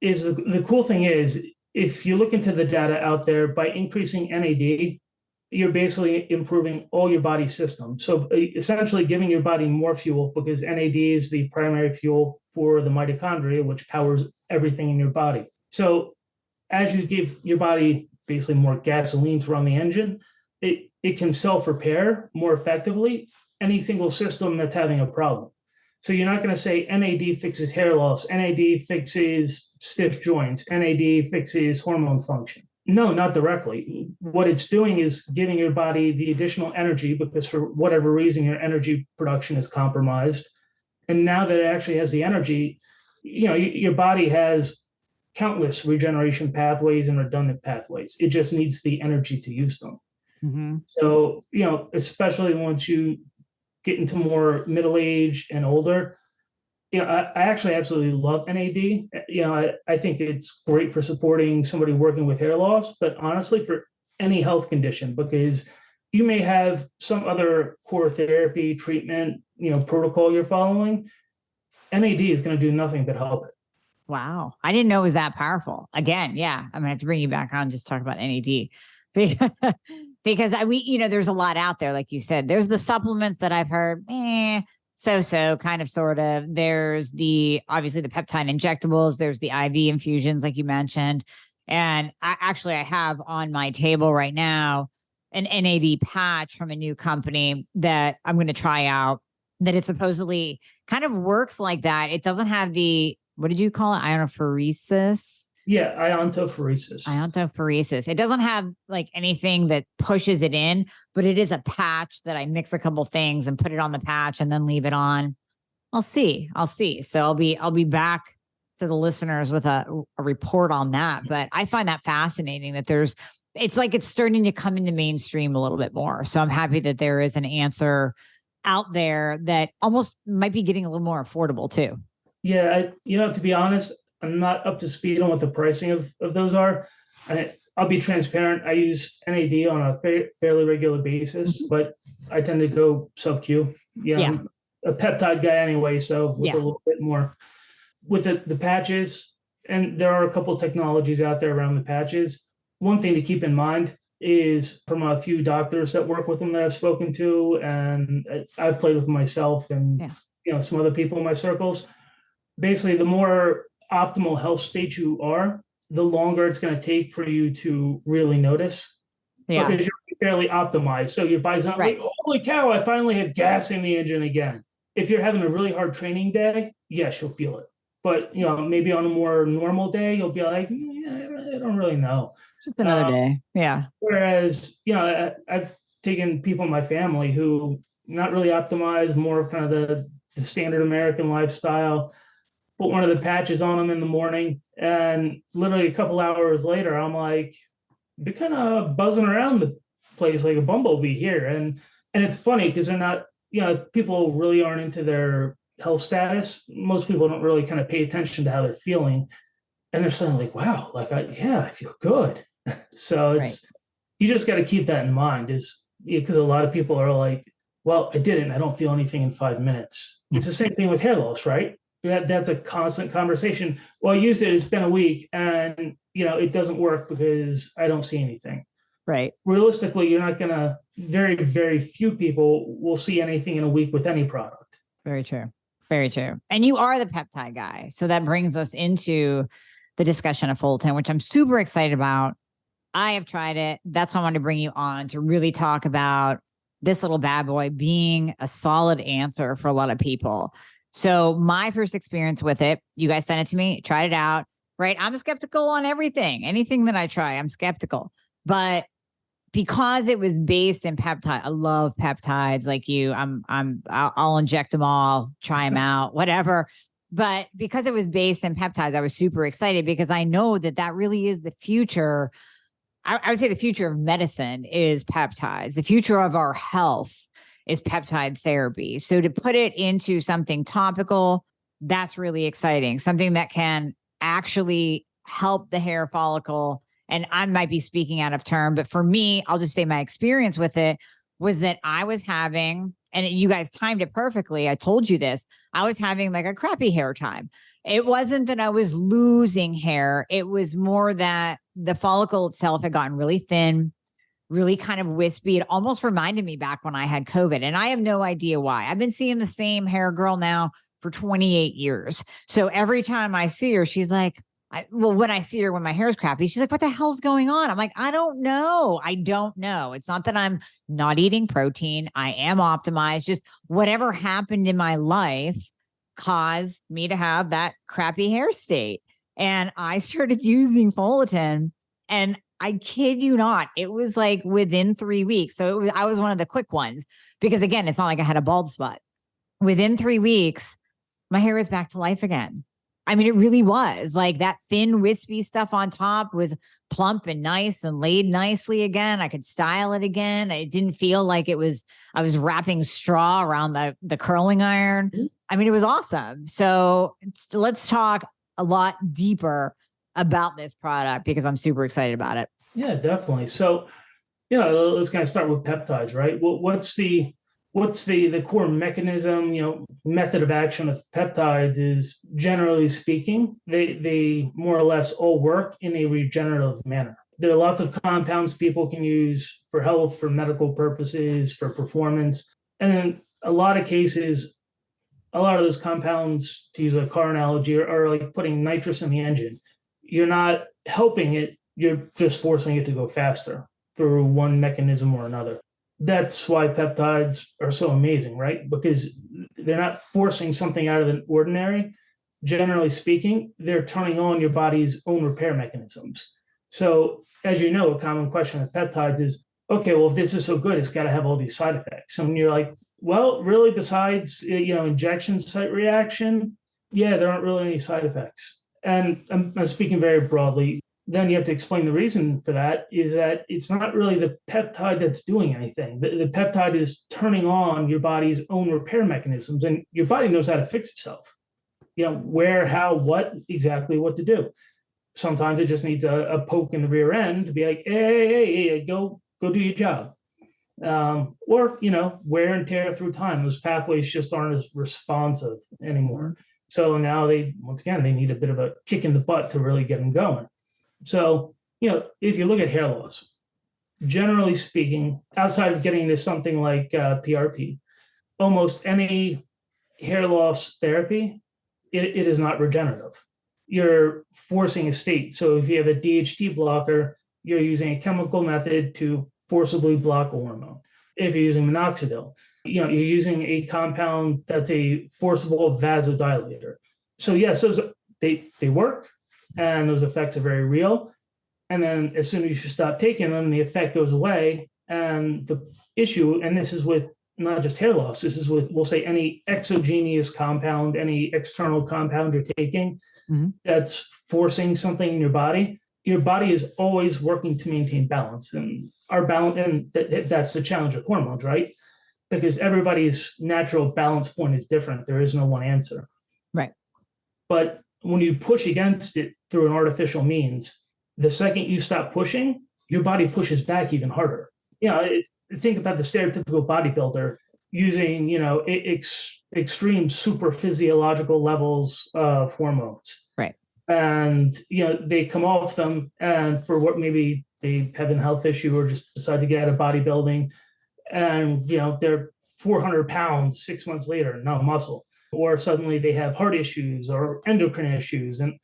The cool thing is, if you look into the data out there, by increasing NAD, you're basically improving all your body systems. So essentially giving your body more fuel, because NAD is the primary fuel for the mitochondria, which powers everything in your body. So as you give your body basically more gasoline to run the engine, it can self-repair more effectively any single system that's having a problem. So you're not going to say NAD fixes hair loss, NAD fixes stiff joints, NAD fixes hormone function. No, not directly. What it's doing is giving your body the additional energy, because for whatever reason, your energy production is compromised. And now that it actually has the energy, your body has countless regeneration pathways and redundant pathways. It just needs the energy to use them. Mm-hmm. So, especially once you get into more middle age and older, I actually absolutely love NAD. I think it's great for supporting somebody working with hair loss, but honestly for any health condition, because you may have some other core therapy treatment, protocol you're following. NAD is going to do nothing but help it. Wow. I didn't know it was that powerful. Again, yeah, I'm going to have to bring you back on and just talk about NAD. Because there's a lot out there. Like you said, there's the supplements that I've heard, so kind of, sort of. There's obviously the peptide injectables. There's the IV infusions, like you mentioned. And I have on my table right now an NAD patch from a new company that I'm going to try out, that it supposedly kind of works like that. It doesn't have what did you call it? Iontophoresis? Yeah, iontophoresis. Iontophoresis. It doesn't have like anything that pushes it in, but it is a patch that I mix a couple things and put it on the patch and then leave it on. I'll see. So I'll be back to the listeners with a report on that. But I find that fascinating that it's like it's starting to come into mainstream a little bit more. So I'm happy that there is an answer out there that almost might be getting a little more affordable too. Yeah, to be honest, I'm not up to speed on what the pricing of those are. I'll be transparent. I use NAD on a fairly regular basis, but I tend to go sub-Q. I'm a peptide guy anyway, so with a little bit more. With the patches, and there are a couple of technologies out there around the patches. One thing to keep in mind is from a few doctors that work with them that I've spoken to, and I've played with myself and some other people in my circles. Basically, the more optimal health state you are, the longer it's going to take for you to really notice. Because you're fairly optimized. So your body's not like, holy cow, I finally have gas in the engine again. If you're having a really hard training day, yes, you'll feel it. But maybe on a more normal day, you'll be like, I don't really know. Just another day. Yeah. Whereas, I've taken people in my family who not really optimized, more of kind of the standard American lifestyle, put one of the patches on them in the morning, and literally a couple hours later, I'm like, be kind of buzzing around the place like a bumblebee here. And it's funny because they're not, if people really aren't into their health status, most people don't really kind of pay attention to how they're feeling. And they're suddenly like, wow, like, I feel good. So you just got to keep that in mind because a lot of people are like, well, I don't feel anything in 5 minutes. It's the same thing with hair loss, right? That's a constant conversation. Well, I used it, it's been a week, and it doesn't work because I don't see anything. Right. Realistically, you're not gonna, very, very few people will see anything in a week with any product. Very true. Very true. And you are the peptide guy. So that brings us into the discussion of Fulton, which I'm super excited about. I have tried it. That's why I wanted to bring you on to really talk about this little bad boy being a solid answer for a lot of people. So my first experience with it, you guys sent it to me, tried it out, right? I'm skeptical on everything. Anything that I try, I'm skeptical. But because it was based in peptide, I love peptides like you. I'll inject them all, try them out, whatever. But because it was based in peptides, I was super excited because I know that really is the future. I would say the future of medicine is peptides. The future of our health is peptide therapy. So to put it into something topical, that's really exciting. Something that can actually help the hair follicle. And I might be speaking out of turn, but for me, I'll just say my experience with it was that I was having, and you guys timed it perfectly. I told you this. I was having like a crappy hair time. It wasn't that I was losing hair. It was more that the follicle itself had gotten really thin, really kind of wispy. It almost reminded me back when I had COVID, and I have no idea why. I've been seeing the same hair girl now for 28 years. So every time I see her, she's like, when I see her when my hair's crappy, she's like, what the hell's going on? I'm like, I don't know. It's not that I'm not eating protein. I am optimized. Just whatever happened in my life caused me to have that crappy hair state. And I started using Fulton, and I kid you not, it was like within 3 weeks. So I was one of the quick ones because, again, it's not like I had a bald spot. Within 3 weeks, my hair was back to life again. I mean, it really was like that thin, wispy stuff on top was plump and nice and laid nicely again. I could style it again. It didn't feel like I was wrapping straw around the curling iron. I mean, it was awesome. So let's talk a lot deeper about this product because I'm super excited about it. Yeah, definitely. So, let's kind of start with peptides, right? What's the core mechanism, method of action of peptides is, generally speaking, they more or less all work in a regenerative manner. There are lots of compounds people can use for health, for medical purposes, for performance. And in a lot of cases, a lot of those compounds, to use a car analogy, are like putting nitrous in the engine. You're not helping it, you're just forcing it to go faster through one mechanism or another. That's why peptides are so amazing, right? Because they're not forcing something out of the ordinary. Generally speaking, they're turning on your body's own repair mechanisms. So, as you know, a common question with peptides is, okay, well, if this is so good, it's got to have all these side effects. And you're like, well, really, besides, injection site reaction, there aren't really any side effects. And I'm speaking very broadly. Then you have to explain the reason for that is that it's not really the peptide that's doing anything. The peptide is turning on your body's own repair mechanisms, and your body knows how to fix itself. Where, how, what to do. Sometimes it just needs a poke in the rear end to be like, hey, go do your job. Or, wear and tear through time. Those pathways just aren't as responsive anymore. So now they need a bit of a kick in the butt to really get them going. So, if you look at hair loss, generally speaking, outside of getting into something like PRP, almost any hair loss therapy, it is not regenerative. You're forcing a state. So if you have a DHT blocker, you're using a chemical method to forcibly block a hormone. If you're using minoxidil, you're using a compound that's a forcible vasodilator. So yes, those they work, and those effects are very real. And then as soon as you stop taking them, the effect goes away. And the issue, and this is with not just hair loss, this is with, we'll say, any exogenous compound, any external compound you're taking that's forcing something in your body. Your body is always working to maintain balance, and our balance, and that's the challenge with hormones, right? Because everybody's natural balance point is different. There is no one answer. Right. But when you push against it through an artificial means, the second you stop pushing, your body pushes back even harder. Think about the stereotypical bodybuilder using, extreme super physiological levels of hormones. Right. And, they come off them, and for what maybe they have a health issue or just decide to get out of bodybuilding, and, they're 400 pounds 6 months later, no muscle, or suddenly they have heart issues or endocrine issues, and,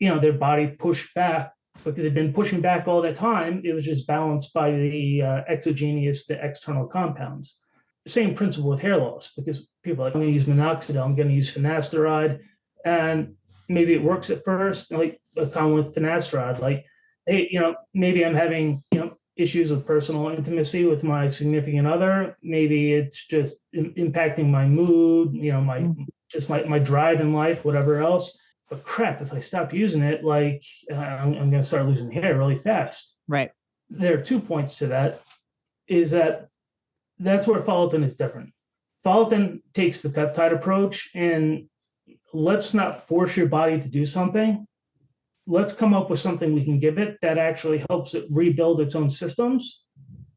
their body pushed back because they've been pushing back all that time. It was just balanced by the exogenous, the external compounds. Same principle with hair loss, because people are like, I'm going to use minoxidil, I'm going to use finasteride, and maybe it works at first, like a common with finasteride, like, hey, maybe I'm having, issues with personal intimacy with my significant other. Maybe it's just impacting my mood, my drive in life, whatever else. But crap, if I stop using it, like I'm going to start losing hair really fast. Right. There are 2 points to that. Is that's where follicle is different. Follicle takes the peptide approach, and let's not force your body to do something. Let's come up with something we can give it that actually helps it rebuild its own systems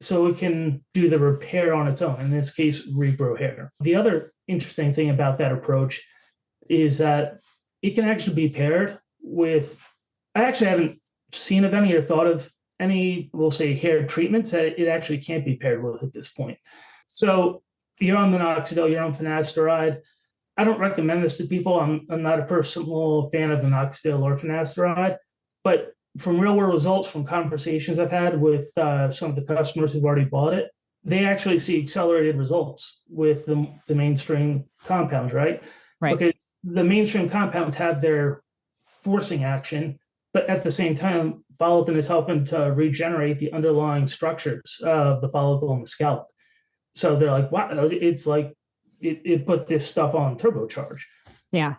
so it can do the repair on its own, in this case, regrow hair. The other interesting thing about that approach is that it can actually be paired with, I actually haven't seen of any or thought of any, we'll say, hair treatments that it actually can't be paired with at this point. So you're on minoxidil, you're on finasteride. I don't recommend this to people. I'm not a personal fan of minoxidil or finasteride, but from real world results, from conversations I've had with some of the customers who've already bought it, they actually see accelerated results with the mainstream compounds, right? Right. Because the mainstream compounds have their forcing action, but at the same time, follicle is helping to regenerate the underlying structures of the follicle and the scalp. So they're like, wow, it's like it put this stuff on turbocharge. Yeah.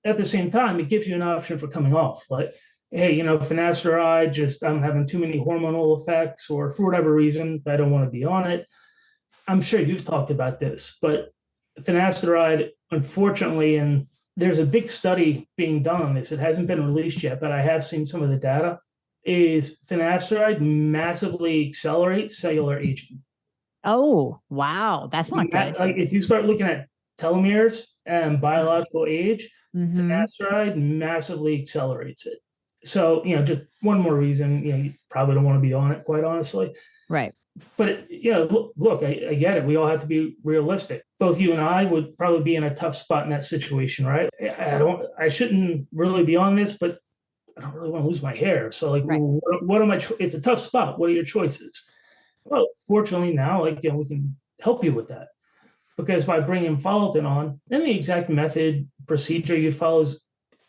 At the same time, it gives you an option for coming off. Like, hey, finasteride, just I'm having too many hormonal effects, or for whatever reason, I don't want to be on it. I'm sure you've talked about this, but finasteride, unfortunately, and there's a big study being done on this. It hasn't been released yet, but I have seen some of the data, is finasteride massively accelerates cellular aging. Oh, wow. That's not good. Like if you start looking at telomeres and biological age, finasteride massively accelerates it. So, just one more reason, you probably don't want to be on it, quite honestly. Right. But, look, I get it. We all have to be realistic. Both you and I would probably be in a tough spot in that situation, right? I shouldn't really be on this, but I don't really want to lose my hair. So like, right. What are my, it's a tough spot. What are your choices? Well, fortunately now, we can help you with that, because by bringing follicle on, and the exact method, procedure you follow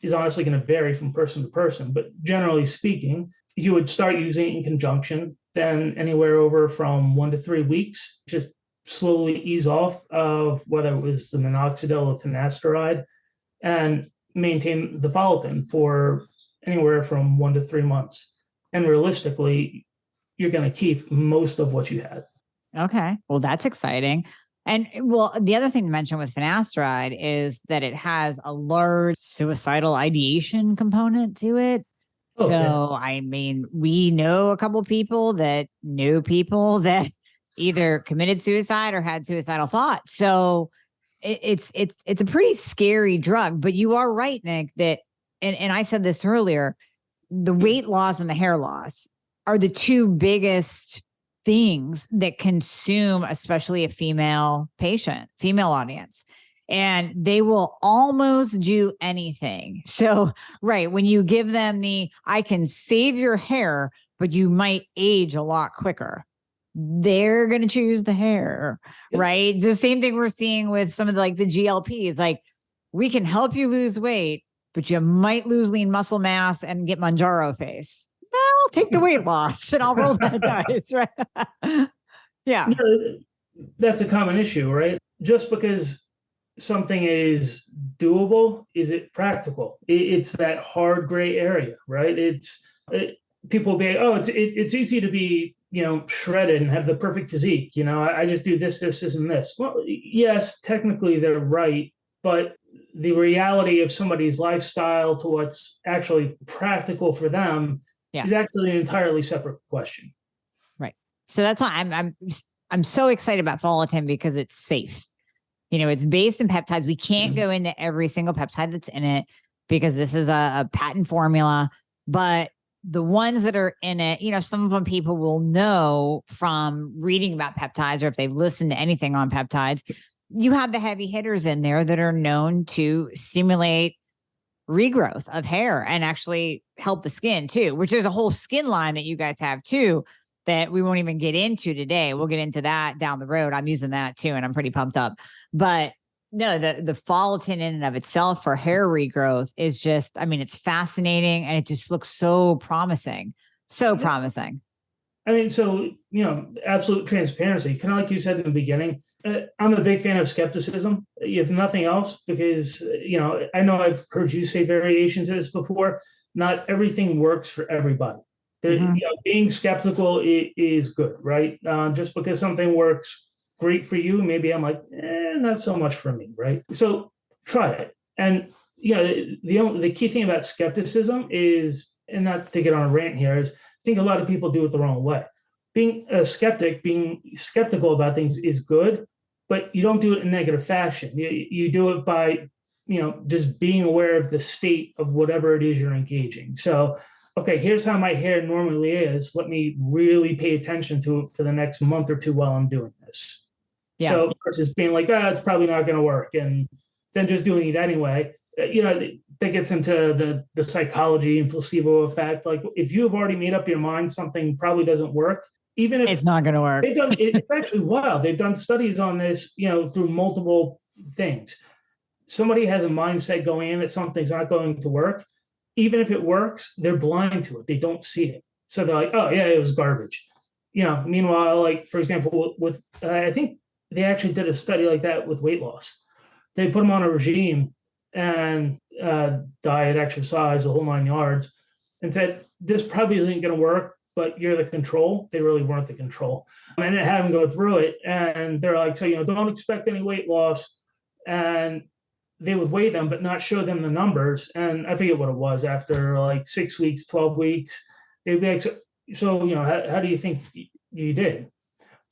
is honestly going to vary from person to person. But generally speaking, you would start using it in conjunction, then anywhere over from 1 to 3 weeks, just slowly ease off of whether it was the minoxidil or finasteride, and maintain the follicle for anywhere from 1 to 3 months. And realistically, you're going to keep most of what you had. Okay. Well, that's exciting. And the other thing to mention with finasteride is that it has a large suicidal ideation component to it. Oh, yeah. So, I mean, we know a couple people that knew people that either committed suicide or had suicidal thoughts. So it's a pretty scary drug, but you are right, Nick, that, and I said this earlier, the weight loss and the hair loss are the two biggest things that consume, especially a female patient, female audience. And they will almost do anything. So, right, when you give them I can save your hair, but you might age a lot quicker, they're going to choose the hair, Yep. right? The same thing we're seeing with some of the GLPs. Like, we can help you lose weight, but you might lose lean muscle mass and get Manjaro face. Well, I'll take the weight loss and I'll roll that dice, right? Yeah. No, that's a common issue, right? Just because something is doable, is it practical? It's that hard gray area, right? People will be, oh, it's easy to be, shredded and have the perfect physique. I just do this, and this. Well, yes, technically they're right, but the reality of somebody's lifestyle to what's actually practical for them is actually an entirely separate question. Right. So that's why I'm so excited about Follitin, because it's safe. It's based in peptides. We can't go into every single peptide that's in it because this is a patent formula, but the ones that are in it, some of them people will know from reading about peptides, or if they've listened to anything on peptides. You have the heavy hitters in there that are known to stimulate regrowth of hair and actually help the skin too, which there's a whole skin line that you guys have too that we won't even get into today. We'll get into that down the road. I'm using that too, and I'm pretty pumped up. But no, the Follitin in and of itself for hair regrowth is just, it's fascinating, and it just looks so promising. So promising. So, absolute transparency, kind of like you said in the beginning, I'm a big fan of skepticism, if nothing else, because, I know I've heard you say variations of this before. Not everything works for everybody. Being skeptical is good, right? Just because something works great for you, maybe I'm like, not so much for me, right? So try it. And the key thing about skepticism is, and not to get on a rant here, is I think a lot of people do it the wrong way. Being a skeptic, being skeptical about things is good, but you don't do it in a negative fashion. You do it by, just being aware of the state of whatever it is you're engaging. So, okay, here's how my hair normally is. Let me really pay attention to it for the next month or two while I'm doing this. Yeah. So versus being like, it's probably not going to work, and then just doing it anyway. That gets into the psychology and placebo effect. Like, if you have already made up your mind something probably doesn't work, even if it's not going to work. It's actually wild. They've done studies on this, through multiple things. Somebody has a mindset going in that something's not going to work. Even if it works, they're blind to it. They don't see it. So they're like, oh yeah, it was garbage. Meanwhile, like, for example, with I think they actually did a study like that with weight loss. They put them on a regime and diet, exercise, the whole 9 yards, and said, this probably isn't going to work, but you're the control. They really weren't the control. And it had them go through it. And they're like, so, don't expect any weight loss. And they would weigh them, but not show them the numbers. And I forget what it was, after like 6 weeks, 12 weeks, they'd be like, so how do you think you did?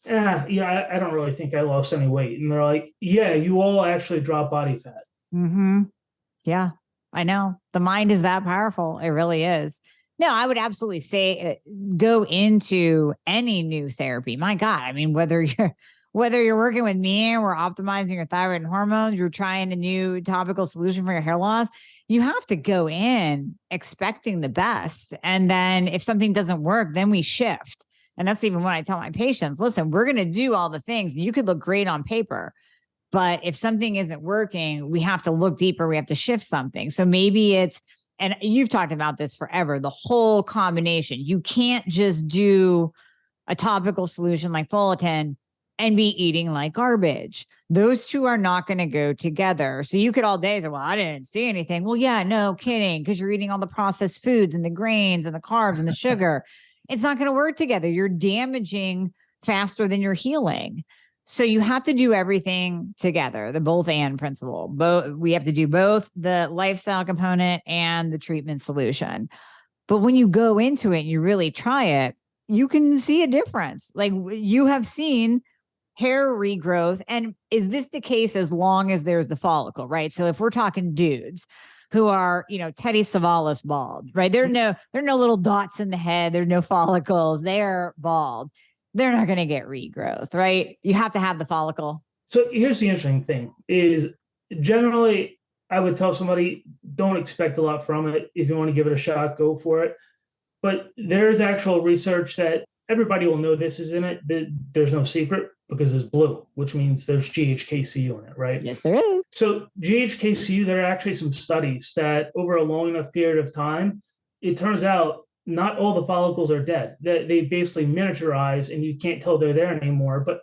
I don't really think I lost any weight. And they're like, yeah, you all actually drop body fat. Mm-hmm. Yeah, I know. The mind is that powerful. It really is. No, I would absolutely say go into any new therapy. My God. Whether you're working with me and we're optimizing your thyroid and hormones, you're trying a new topical solution for your hair loss, you have to go in expecting the best. And then if something doesn't work, then we shift. And that's even what I tell my patients. Listen, we're going to do all the things, and you could look great on paper, but if something isn't working, we have to look deeper. We have to shift something. So maybe and you've talked about this forever, the whole combination. You can't just do a topical solution like Follitin and be eating like garbage. Those two are not going to go together. So you could all day say, well, I didn't see anything. Well, yeah, no kidding. Because you're eating all the processed foods and the grains and the carbs and the sugar. It's not going to work together. You're damaging faster than you're healing. So you have to do everything together, the both and principle. We have to do both the lifestyle component and the treatment solution. But when you go into it and you really try it, you can see a difference. Like you have seen hair regrowth. And is this the case as long as there's the follicle, right? So if we're talking dudes who are, Teddy Savalas bald, right? There are no little dots in the head. There's no follicles. They're bald. They're not going to get regrowth, right? You have to have the follicle. So here's the interesting thing is generally I would tell somebody, don't expect a lot from it. If you want to give it a shot, go for it. But there's actual research that everybody will know this is in it. There's no secret because it's blue, which means there's GHKCU in it, right? Yes, there is. So GHKCU, there are actually some studies that over a long enough period of time, it turns out not all the follicles are dead. They basically miniaturize and you can't tell they're there anymore. But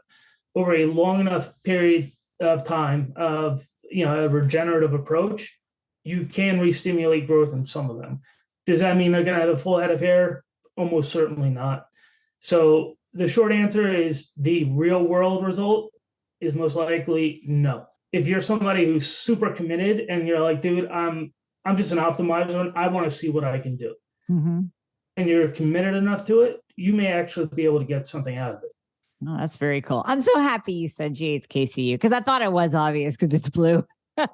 over a long enough period of time of a regenerative approach, you can re-stimulate growth in some of them. Does that mean they're going to have a full head of hair? Almost certainly not. So the short answer is the real world result is most likely no. If you're somebody who's super committed and you're like, dude, I'm just an optimizer and I want to see what I can do. Mm-hmm. And you're committed enough to it, you may actually be able to get something out of it. Oh, that's very cool. I'm so happy you said GHKCU because I thought it was obvious because it's blue. But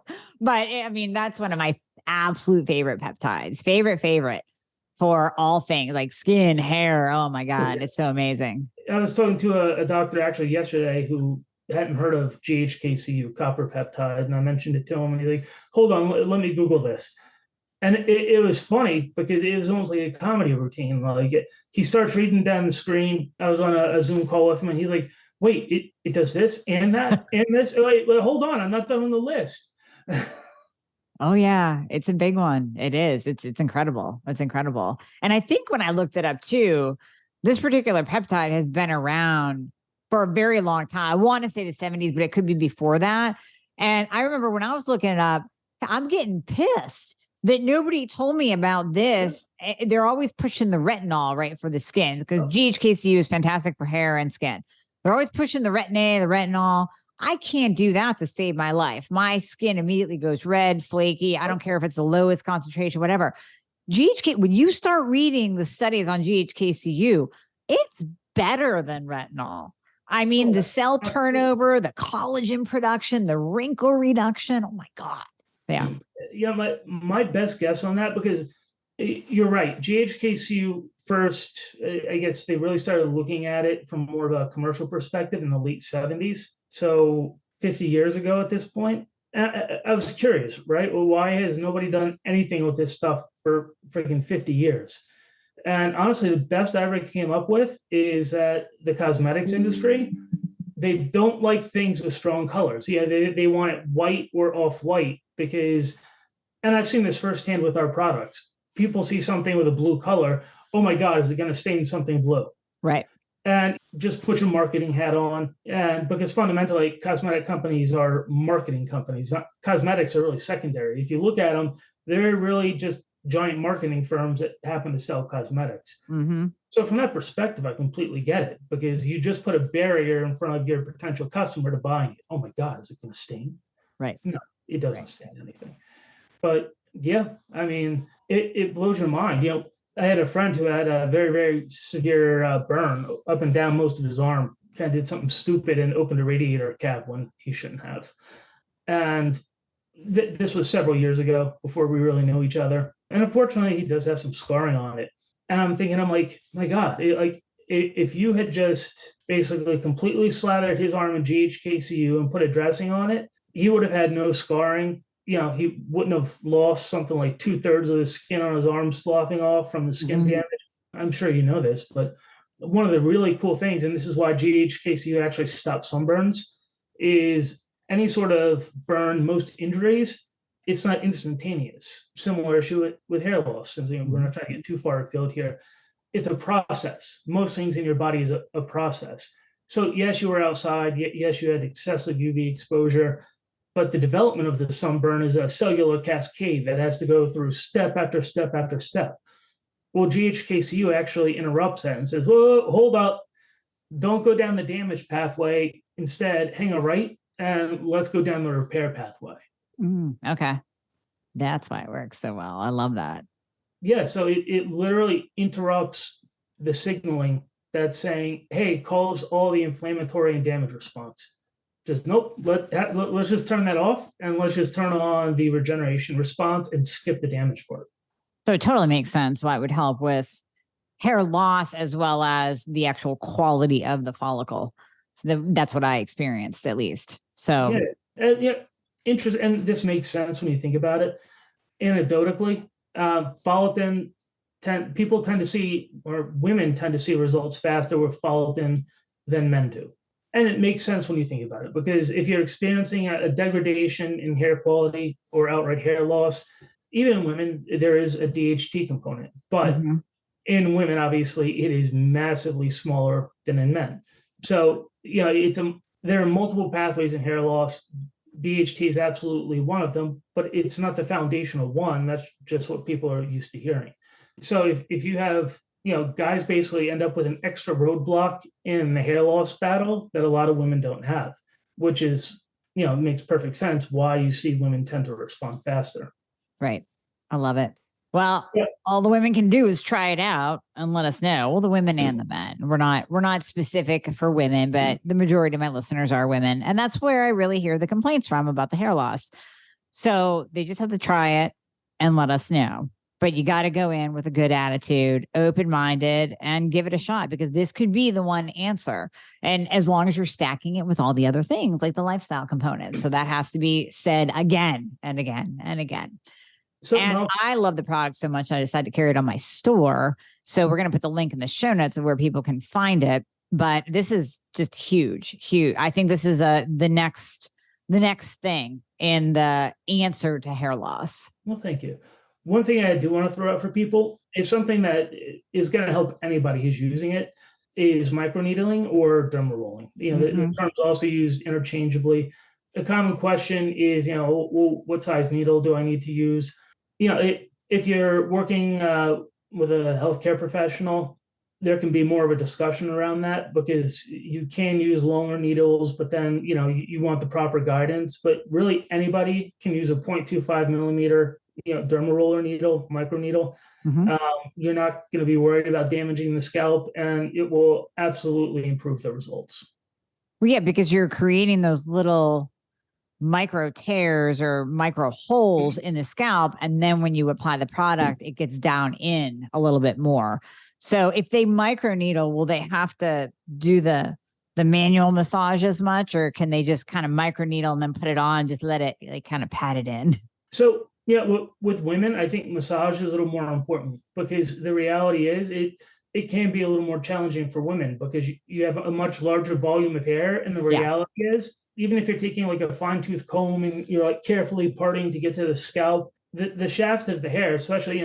I mean, that's one of my absolute favorite peptides. Favorite for all things like skin, hair. Oh my God, it's so amazing. I was talking to a doctor actually yesterday who hadn't heard of GHKCU, copper peptide, and I mentioned it to him, and he's like, hold on, let me Google this. And it was funny because it was almost like a comedy routine. Like he starts reading down the screen. I was on a Zoom call with him, and he's like, wait, it does this and that and this. Wait, hold on, I'm not done on the list. Oh yeah, it's a big one. It is. It's incredible. It's incredible. And I think when I looked it up too, this particular peptide has been around for a very long time. I want to say the 70s, but it could be before that. And I remember when I was looking it up, I'm getting pissed that nobody told me about this. They're always pushing the retinol, right, for the skin because GHKCU is fantastic for hair and skin. They're always pushing the retin-A, the retinol. I can't do that to save my life. My skin immediately goes red, flaky. I don't care if it's the lowest concentration, whatever. When you start reading the studies on GHKCU, it's better than retinol. I mean, the cell turnover, the collagen production, the wrinkle reduction. Oh my God. Yeah. My best guess on that, because you're right. GHKCU first, I guess they really started looking at it from more of a commercial perspective in the late 70s. So 50 years ago at this point. I was curious, right? Well, why has nobody done anything with this stuff for freaking 50 years? And honestly, the best I ever came up with is that the cosmetics industry, they don't like things with strong colors. Yeah, they want it white or off-white because, and I've seen this firsthand with our products. People see something with a blue color. Oh my God, is it going to stain something blue? Right. And just put your marketing hat on. And because fundamentally, cosmetic companies are marketing companies. Cosmetics are really secondary. If you look at them, they're really just giant marketing firms that happen to sell cosmetics. Mm-hmm. So from that perspective, I completely get it because you just put a barrier in front of your potential customer to buying it. Oh my God, is it going to stain? Right. No, it doesn't stain anything. But yeah, I mean, it blows your mind. I had a friend who had a very, very severe burn up and down most of his arm. Kind of did something stupid and opened a radiator cap when he shouldn't have. And this was several years ago before we really know each other. And unfortunately, he does have some scarring on it. And I'm like, my God, if you had just basically completely slathered his arm in GHKCU and put a dressing on it, he would have had no scarring. He wouldn't have lost something like 2/3 of the skin on his arm sloughing off from the skin damage. I'm sure you know this, but one of the really cool things, and this is why GHKCU actually stops sunburns, is any sort of burn, most injuries, it's not instantaneous. Similar issue with hair loss, since we're not trying to get too far afield here. It's a process. Most things in your body is a process. So yes, you were outside. Yes, you had excessive UV exposure. But the development of the sunburn is a cellular cascade that has to go through step after step after step. Well, GHKCU actually interrupts that and says, whoa, hold up. Don't go down the damage pathway. Instead, hang a right and let's go down the repair pathway. Okay. That's why it works so well. I love that. Yeah, so it literally interrupts the signaling that's saying, hey, calls all the inflammatory and damage response. Just nope, let's just turn that off and let's just turn on the regeneration response and skip the damage part. So it totally makes sense why it would help with hair loss as well as the actual quality of the follicle. So that's what I experienced, at least. So yeah, interesting. And this makes sense when you think about it. Anecdotally, follicle people tend to see, or women tend to see results faster with follicle than men do. And it makes sense when you think about it, because if you're experiencing a degradation in hair quality or outright hair loss, even in women, there is a DHT component. But in women, obviously, it is massively smaller than in men. So, there are multiple pathways in hair loss. DHT is absolutely one of them, but it's not the foundational one. That's just what people are used to hearing. So if you have, guys basically end up with an extra roadblock in the hair loss battle that a lot of women don't have, which is, makes perfect sense why you see women tend to respond faster. Right. I love it. Well, Yeah. all the women can do is try it out and let us know. Well, the women and the men. We're not specific for women, but the majority of my listeners are women. And that's where I really hear the complaints from about the hair loss. So they just have to try it and let us know. But you got to go in with a good attitude, open-minded, and give it a shot, because this could be the one answer. And as long as you're stacking it with all the other things, like the lifestyle components. So that has to be said again and again and again. And I love the product so much, I decided to carry it on my store. So we're going to put the link in the show notes of where people can find it. But this is just huge. I think this is the next thing in the answer to hair loss. Well, thank you. One thing I do want to throw out for people is something that is going to help anybody who's using it is microneedling or derma rolling. The term's also used interchangeably. A common question is, well, what size needle do I need to use? If you're working with a healthcare professional, there can be more of a discussion around that, because you can use longer needles, but then, you want the proper guidance. But really, anybody can use a 0.25 millimeter, derma roller needle, micro needle. You're not going to be worried about damaging the scalp, and it will absolutely improve the results. Well, yeah, because you're creating those little micro tears or micro holes in the scalp. And then when you apply the product, it gets down in a little bit more. So if they micro needle, will they have to do the manual massage as much, or can they just kind of micro needle and then put it on, just let it like kind of pat it in? So yeah, with women, I think massage is a little more important, because the reality is it can be a little more challenging for women, because you have a much larger volume of hair. And the reality is, even if you're taking like a fine tooth comb and you're like carefully parting to get to the scalp, the shaft of the hair, especially,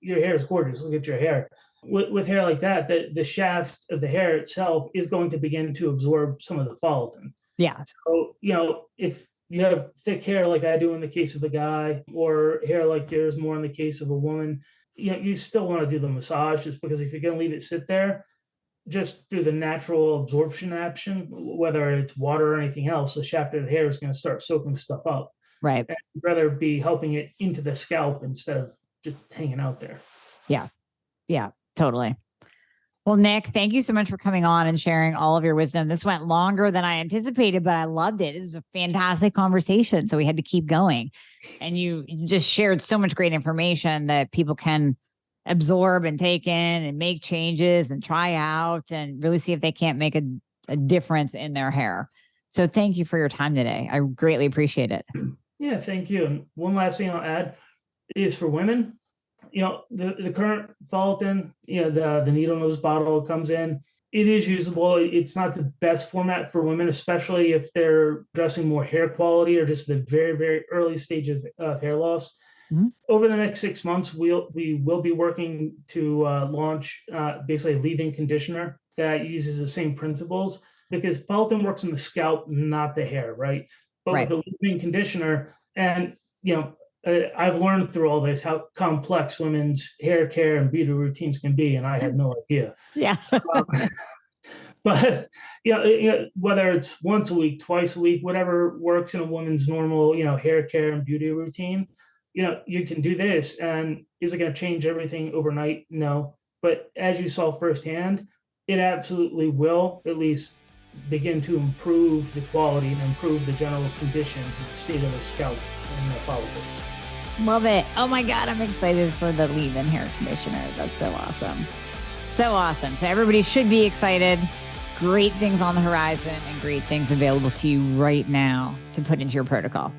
your hair is gorgeous. Look at your hair. With hair like that, the shaft of the hair itself is going to begin to absorb some of the follicle. Yeah. So, if you have thick hair like I do in the case of a guy, or hair like yours more in the case of a woman, you still want to do the massage, just because if you're going to leave it sit there, just through the natural absorption action, whether it's water or anything else, the shaft of the hair is going to start soaking stuff up. Right. And I'd rather be helping it into the scalp instead of just hanging out there. Yeah. Yeah, totally. Well, Nick, thank you so much for coming on and sharing all of your wisdom. This went longer than I anticipated, but I loved it. It was a fantastic conversation. So we had to keep going. And you just shared so much great information that people can absorb and take in and make changes and try out and really see if they can't make a difference in their hair. So thank you for your time today. I greatly appreciate it. Yeah, thank you. And one last thing I'll add is for women, the current follicle, the needle nose bottle comes in. It is usable. It's not the best format for women, especially if they're addressing more hair quality or just the very, very early stages of hair loss. Over the next 6 months, we will be working to launch basically a leave-in conditioner that uses the same principles, because follicle works in the scalp, not the hair, right? But with a leave-in conditioner, and I've learned through all this how complex women's hair care and beauty routines can be, and I had no idea. Yeah. But whether it's once a week, twice a week, whatever works in a woman's normal hair care and beauty routine, you can do this, and is it going to change everything overnight? No. But as you saw firsthand, it absolutely will at least begin to improve the quality and improve the general conditions of the state of the scalp and the follicles. Love it. Oh my God, I'm excited for the leave-in hair conditioner. That's so awesome. So awesome. So everybody should be excited. Great things on the horizon and great things available to you right now to put into your protocol.